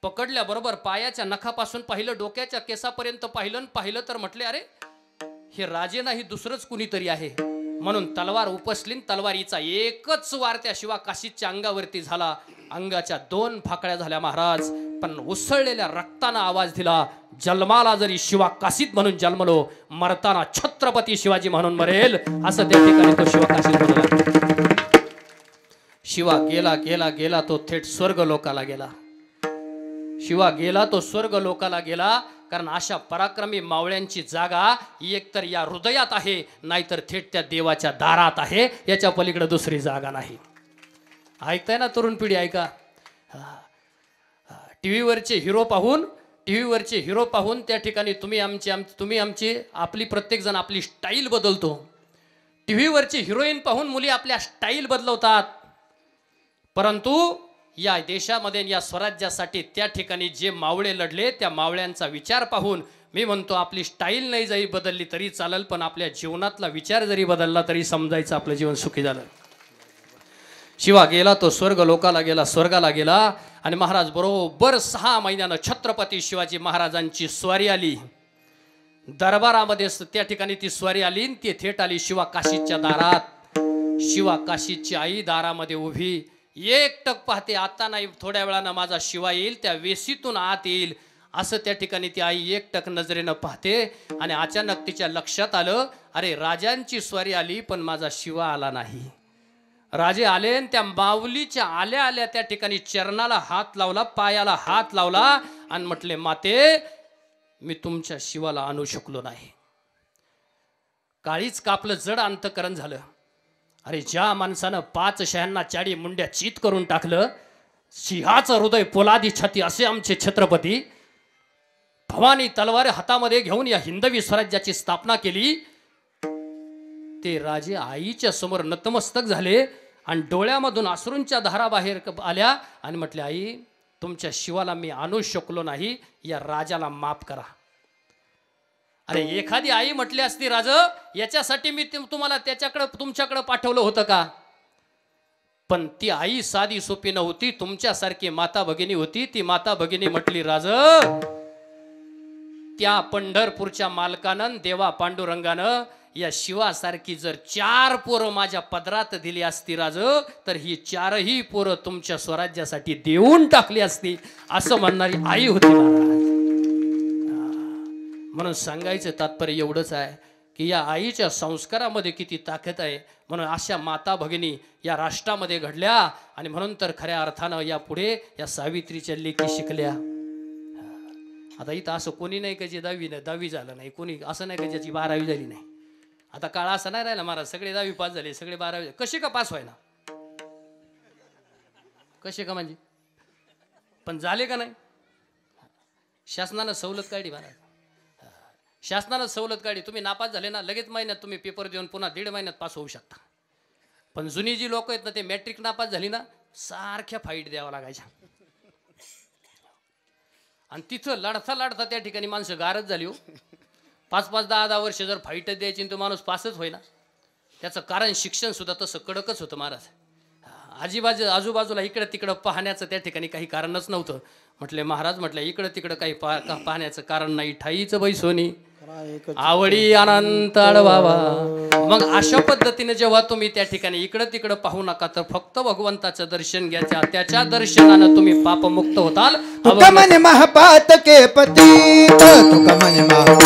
पकडल्याबरोबर पायाच्या नखापासून पाहिलं, डोक्याच्या केसापर्यंत पाहिलं तर म्हटले, अरे हे राजे नाही दुसरंच कुणीतरी आहे. म्हणून तलवार उपसली, तलवारीचा एकच वार त्या शिवा काशीच्या अंगावरती झाला. अंगाच्या 2 फाकड्या झाल्या महाराज, पण उसळलेल्या रक्तानं आवाज दिला, जन्माला जरी शिवा काशीत म्हणून जन्मलो, मरताना छत्रपती शिवाजी म्हणून मरेल, असं त्या ठिकाणी तो शिवा काशीत म्हणला. शिवा गेला गेला गेला तो थेट स्वर्ग लोकाला गेला. शिवा गेला तो स्वर्ग लोकाला गेला, कारण अशा पराक्रमी मावळ्यांची जागा एकतर या हृदयात आहे, नाहीतर थेट त्या देवाच्या दारात आहे. याच्या पलीकडे दुसरी जागा नाही. ऐकताय ना तरुण पिढी, ऐका. टीव्हीवरचे हिरो पाहून त्या ठिकाणी तुम्ही आमची आपली प्रत्येक जण आपली स्टाईल बदलतो. टीव्हीवरची हिरोईन पाहून मुली आपल्या स्टाईल बदलवतात, परंतु या देशामध्ये या स्वराज्यासाठी त्या ठिकाणी जे मावळे लढले त्या मावळ्यांचा विचार पाहून मी म्हणतो, आपली स्टाईल नाही जरी बदलली तरी चालेल, पण आपल्या जीवनातला विचार जरी बदलला तरी समजायचं आपलं जीवन सुखी झालं. शिवा गेला तो स्वर्ग लोकाला गेला, स्वर्गाला गेला. आणि महाराज बरोबर 6 महिन्यानं छत्रपती शिवाजी महाराजांची स्वारी आली. दरबारामध्ये त्या ठिकाणी ती स्वारी आली, ती थेट आली शिवा काशीच्या दारात. शिवा काशीची आई दारामध्ये उभी, एकटक पाहते, आता नाही थोड्या वेळानं माझा शिवा येईल, त्या वेशीतून आत येईल, असं त्या ठिकाणी ती आई एकटक नजरेनं पाहते. आणि अचानक तिच्या लक्षात आलं, अरे राजांची स्वारी आली पण माझा शिवा आला नाही. राजे आले आणि त्या माऊलीच्या आल्या आल्या त्या ठिकाणी चरणाला हात लावला, पायाला हात लावला आणि म्हटले, माते मी तुमच्या शिवाला आणू शकलो नाही. काळीच कापलं, जड अंतकरण झालं. अरे ज्या माणसानं 5 शहांना 40 मुंड्या चित करून टाकलं, सिंहाचं हृदय पोलादी छाती असे आमचे छत्रपती, भवानी तलवार हातामध्ये घेऊन या हिंदवी स्वराज्याची स्थापना केली, ते राजे आईच्या समोर नतमस्तक झाले आणि डोळ्यामधून अश्रूंच्या धारा बाहेर आल्या आणि म्हटले, आई तुमच्या शिवाला मी आणू शकलो नाही, या राजाला माफ करा. अरे एखादी आई म्हटली असती, राज याच्यासाठी मी तुम्हाला तुमच्याकडे पाठवलं होतं का? पण ती आई साधी सोपी नव्हती, तुमच्यासारखी माता भगिनी होती. ती माता भगिनी म्हटली, राज त्या पंढरपूरच्या मालकानं देवा पांडुरंगानं या शिवासारखी जर 4 पोरं माझ्या पदरात दिली असती राज, तर ही 4ही पोरं तुमच्या स्वराज्यासाठी देऊन टाकली असती, असं म्हणणारी आई होती महाराज. म्हणून सांगायचं तात्पर्य एवढंच आहे की या आईच्या संस्कारामध्ये किती ताकद आहे. म्हणून अशा माता भगिनी या राष्ट्रामध्ये घडल्या आणि म्हणून तर खऱ्या अर्थानं या पुढे या सावित्रीच्या लेकी शिकल्या. आता इथं असं कोणी नाही का जे 10वी झालं नाही, कोणी असं नाही का ज्याची 12वी झाली नाही. आता काळ असा नाही राहिला महाराज, सगळे 10वी पास झाले, सगळे 12वी. कसे का पास व्हायना, कसे का म्हणजे, पण झाले का नाही? शासनानं सवलत काढली महाराज, शासनानं सवलत काढली. तुम्ही नापास झाले ना, लगेच महिन्यात तुम्ही पेपर देऊन पुन्हा 1.5 महिन्यात पास होऊ शकता. पण जुनी जी लोक आहेत ना, ते मॅट्रिक नापास झाली ना, सारख्या फाईट द्यावा लागायच्या. आणि तिथं लढता त्या ठिकाणी माणसं गारच झाली हो. 5-5, 10-10 वर्ष जर फाईट द्यायची तो माणूस पासच होईना. त्याचं कारण शिक्षण सुद्धा तसं कडकच होतं महाराज. आजूबाजूला इकडं तिकडं पाहण्याचं त्या ठिकाणी काही कारणच नव्हतं. म्हटले महाराज, म्हटलं इकडं तिकडं काही पाहण्याचं कारण नाही, ठाईचं बैसोनी आवडी अनंत अडवावा. मग अशा पद्धतीने जेव्हा तुम्ही त्या ठिकाणी इकडं तिकडं पाहू नका, तर फक्त भगवंताचं दर्शन घ्यायच्या, त्याच्या दर्शनानं तुम्ही पापमुक्त होताल. तुका मने महापात के पतित, तुका मने महापात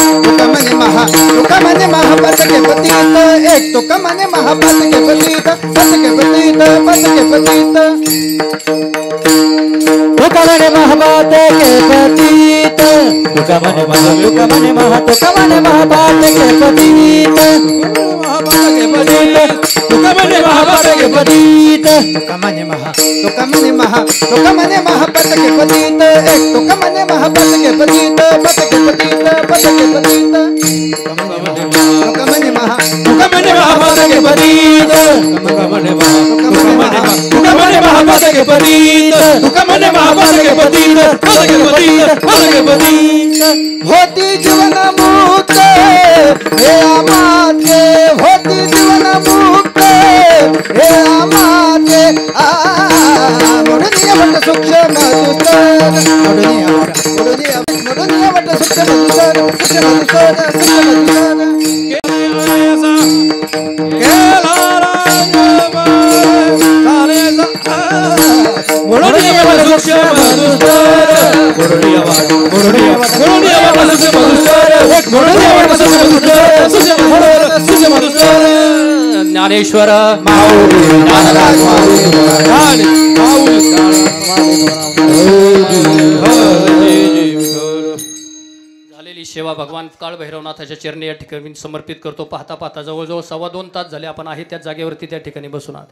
के पतित, एक तुका मने महापात के पतित, पत के पतित, पत के पतित, तुका मने महापात के पतित, तुका मने महापात के पतित, महापात के पतित, तुका म्हणे महापातके पतित तुका म्हणे महापातके पतित एक तुका म्हणे महापातके पतित पतके पतित पतके पतित तुका म्हणे महापातके पतित तुका म्हणे महापातके पतित तुका म्हणे महापातके पतित पतके पतित पतके पतित होती जीवन मुक्त हे आमाते होती जीवन मुक्त हे आमाते मोडनिया वट सूक्ष्म मधुसूदन मोडनिया वट सूक्ष्म मधुसूदन ज्ञानेश्वर झालेली सेवा भगवान काळ भैरवनाथाच्या चरणी या ठिकाणी समर्पित करतो. पाहता पाहता जवळजवळ 2.25 तास झाले आपण आहे त्या जागेवरती त्या ठिकाणी बसून आहात.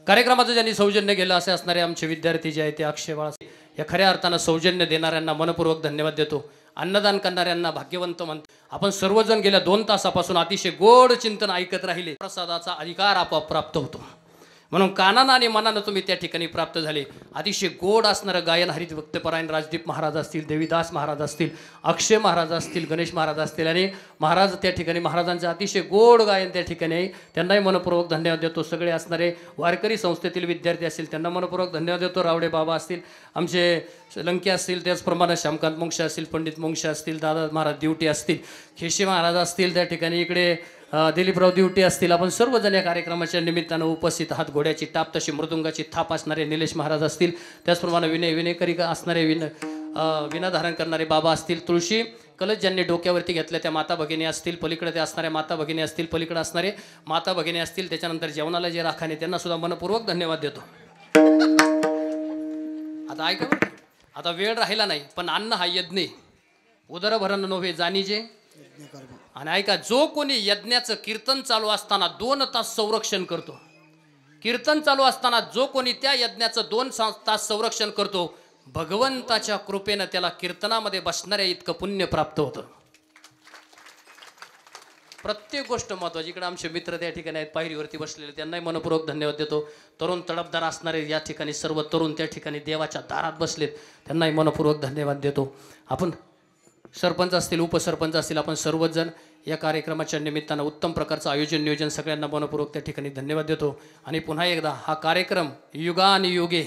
कार्यक्रमाचं ज्यांनी सौजन्य गेलं असे असणारे आमचे विद्यार्थी जे आहेत ते अक्षय बाळा या खऱ्या अर्थानं सौजन्य देणाऱ्यांना मनपूर्वक धन्यवाद देतो. अन्नदान करणाऱ्यांना भाग्यवंत म्हणतो. आपण सर्वजण गेल्या 2 तासापासून अतिशय गोड चिंतन ऐकत राहिले. प्रसादाचा अधिकार आपोआप प्राप्त होतो. म्हणून कानानं आणि मनानं तुम्ही त्या ठिकाणी प्राप्त झाले. अतिशय गोड असणारं गायन हरिभक्तपरायण राजदीप महाराज असतील, देवीदास महाराज असतील, अक्षय महाराज असतील, गणेश महाराज असतील आणि महाराज त्या ठिकाणी महाराजांचं अतिशय गोड गायन त्या ठिकाणी आहे. त्यांनाही मनपूर्वक धन्यवाद देतो. सगळे असणारे वारकरी संस्थेतील विद्यार्थी असतील त्यांना मनपूर्वक धन्यवाद देतो. रावडे बाबा असतील, आमचे लंके असतील, त्याचप्रमाणे श्यामकांत मुंगशे असतील, पंडित मुंगशे असतील, दादा महाराज दिवटी असतील, खेशे महाराज असतील, त्या ठिकाणी इकडे दिलीपराव दिवटी असतील. आपण सर्वजण या कार्यक्रमाच्या निमित्तानं उपस्थित आहात. घोड्याची टाप तशी मृदुंगाची थाप असणारे निलेश महाराज असतील, त्याचप्रमाणे विनयकरी असणारे विनाधारण करणारे बाबा असतील, तुळशी कलश ज्यांनी डोक्यावरती घेतल्या त्या माता भगिनी असतील, पलीकडे ते असणाऱ्या माता भगिनी असतील, पलीकडे असणारे माता भगिनी असतील, त्याच्यानंतर जेवणाला जे राखाने त्यांना सुद्धा मनपूर्वक धन्यवाद देतो. आता ऐका बरं, आता वेळ राहिला नाही, पण अन्न हा यज्ञ उदरभरण नव्हे जाणीजे. आणि ऐका, जो कोणी यज्ञाचं कीर्तन चालू असताना 2 तास संरक्षण करतो, कीर्तन चालू असताना जो कोणी त्या यज्ञाचं 2 तास संरक्षण करतो, भगवंताच्या कृपेनं त्याला कीर्तनामध्ये बसणाऱ्या इतकं पुण्य प्राप्त होतं. प्रत्येक गोष्ट महत्त्वाची. इकडे आमचे मित्र त्या ठिकाणी आहेत पायरीवरती बसलेले, त्यांनाही मनपूर्वक धन्यवाद देतो. तरुण तडफदार असणारे या ठिकाणी सर्व तरुण त्या ठिकाणी देवाच्या दारात बसलेत, त्यांनाही मनपूर्वक धन्यवाद देतो. आपण सरपंच असतील, उपसरपंच असतील, आपण सर्वजण या कार्यक्रमाच्या निमित्तानं उत्तम प्रकारचं आयोजन नियोजन सगळ्यांना मनपूर्वक त्या ठिकाणी धन्यवाद देतो. आणि पुन्हा एकदा हा कार्यक्रम युगानुयुगे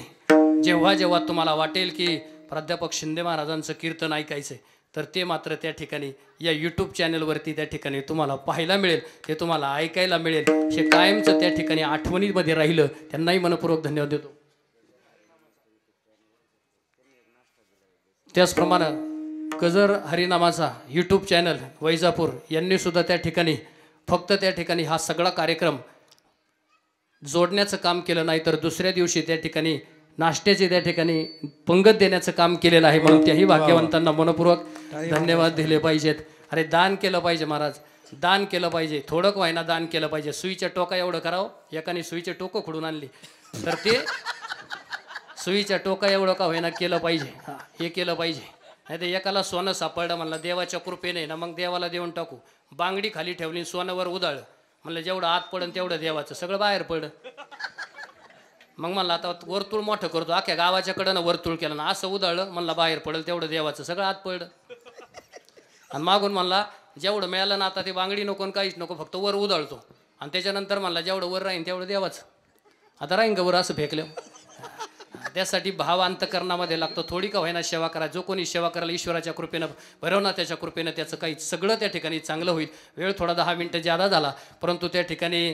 जेव्हा जेव्हा तुम्हाला वाटेल की प्राध्यापक शिंदे महाराजांचं कीर्तन ऐकायचं तर ते मात्र त्या ठिकाणी या यूट्यूब चॅनलवरती त्या ठिकाणी तुम्हाला पाहायला मिळेल, ते तुम्हाला ऐकायला मिळेल. हे कायमचं त्या ठिकाणी आठवणीमध्ये राहिलं, त्यांनाही मनपूर्वक धन्यवाद देतो. त्याचप्रमाणे गजर हरिनामाचा यूट्यूब चॅनल वैजापूर यांनी सुद्धा त्या ठिकाणी फक्त त्या ठिकाणी हा सगळा कार्यक्रम जोडण्याचं काम केलं नाही, तर दुसऱ्या दिवशी त्या ठिकाणी नाश्त्याचे त्या ठिकाणी पंगत देण्याचं काम केलेलं आहे. म्हणून त्याही भाग्यवंतांना मनपूर्वक धन्यवाद दिले पाहिजेत. अरे दान केलं पाहिजे महाराज, दान केलं पाहिजे, थोडं व्हायना दान केलं पाहिजे. सुईच्या टोका एवढं करावं, एकाने सुईचे टोकं खुडून आणली तर ते सुईच्या टोका एवढं का होईना केलं पाहिजे. हां, हे केलं पाहिजे. नाही तर एकाला सोनं सापडलं म्हणलं देवाच्या कृपेने ना, मग देवाला देऊन टाकू. बांगडी खाली ठेवली, सोन्यावर उधाळ म्हणलं, जेवढं आत पडन तेवढं देवाचं, सगळं बाहेर पडलं. मग म्हणलं आता वर्तुळ मोठं करतो, अख्ख्या गावाच्या कडनं वर्तुळ केलं ना, असं उधाळलं म्हणलं बाहेर पडेल तेवढं देवाचं, सगळं आत पडलं. आणि मागून म्हणला जेवढं मिळालं ना आता ते बांगडी नको काहीच नको, फक्त वर उधाळतो. आणि त्याच्यानंतर म्हणला जेवढं वर राहीन तेवढं देवाचं. आता राहीन का वर असं फेकलं. त्यासाठी भाव अंतकरणामध्ये लागतो. थोडी का होईना सेवा करा. जो कोणी सेवा करायला ईश्वराच्या कृपेनं, भैरवनाथाच्या कृपेनं त्याचं काही सगळं त्या ठिकाणी चांगलं होईल. वेळ थोडा 10 मिनिटं जादा झाला, परंतु त्या ठिकाणी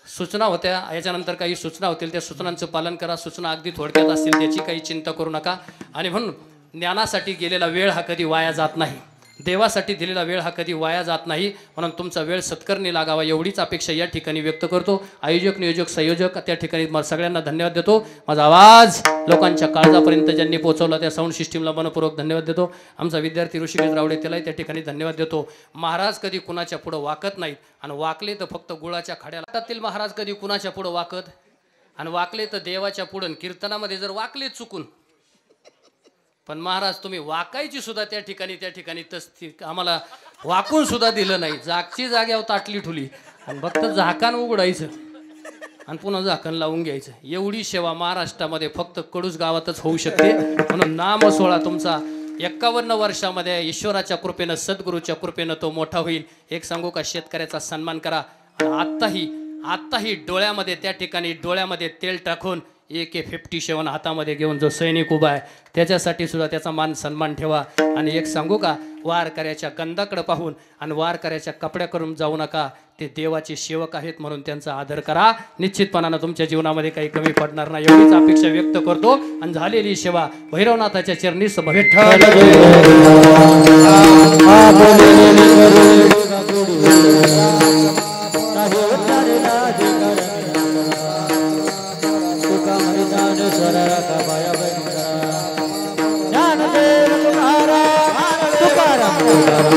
सूचना होत्या, याच्यानंतर काही सूचना होतील, त्या सूचनांचं पालन करा. सूचना अगदी थोडक्यात असतील त्याची काही चिंता करू नका. आणि म्हणून ज्ञानासाठी गेलेला वेळ हा कधी वाया जात नाही. देवासाठी दिलेला वेळ हा कधी वाया जात नाही, म्हणून तुमचा वेळ सत्कारणी लागावा एवढीच अपेक्षा या ठिकाणी व्यक्त करतो. आयोजक नियोजक संयोजक त्या ठिकाणी सगळ्यांना धन्यवाद देतो. माझा आवाज लोकांच्या काळजापर्यंत ज्यांनी पोहोचवला त्या साऊंड सिस्टीमला मनपूर्वक धन्यवाद देतो. आमचा विद्यार्थी ऋषिकेश रावडे त्यालाही त्या ठिकाणी धन्यवाद देतो. महाराज कधी कुणाच्या पुढं वाकत नाहीत आणि वाकले तर फक्त गुळाच्या खाड्याला. हातातील महाराज कधी कुणाच्या पुढं वाकत आणि वाकले तर देवाच्या पुढं. कीर्तनामध्ये जर वाकले चुकून, पण महाराज तुम्ही वाकायची सुद्धा त्या ठिकाणी तस्ती आम्हाला वाकून सुद्धा दिलं नाही. जागची जाग्यावर ताटली ठुली आणि फक्त झाकण उघडायचं आणि पुन्हा झाकण लावून घ्यायचं. एवढी सेवा महाराष्ट्रामध्ये फक्त कडूस गावातच होऊ शकते. म्हणून नाम सोहळा तुमचा 51 वर्षामध्ये ईश्वराच्या कृपेनं सद्गुरूच्या कृपेनं तो मोठा होईल. एक सांगू का, शेतकऱ्याचा सन्मान करा. आणि आत्ताही डोळ्यामध्ये तेल टाकून AK-57 हातामध्ये घेऊन जो सैनिक उभा आहे त्याच्यासाठी सुद्धा त्याचा मान सन्मान ठेवा. आणि एक सांगू का, वारकऱ्याच्या गंधाकडे पाहून आणि वारकऱ्याच्या कपड्या करून जाऊ नका. ते देवाचे सेवक आहेत म्हणून त्यांचा आदर करा. निश्चितपणानं तुमच्या जीवनामध्ये काही कमी पडणार नाही एवढीच अपेक्षा व्यक्त करतो. आणि झालेली सेवा भैरवनाथाच्या चरणी तुकाराम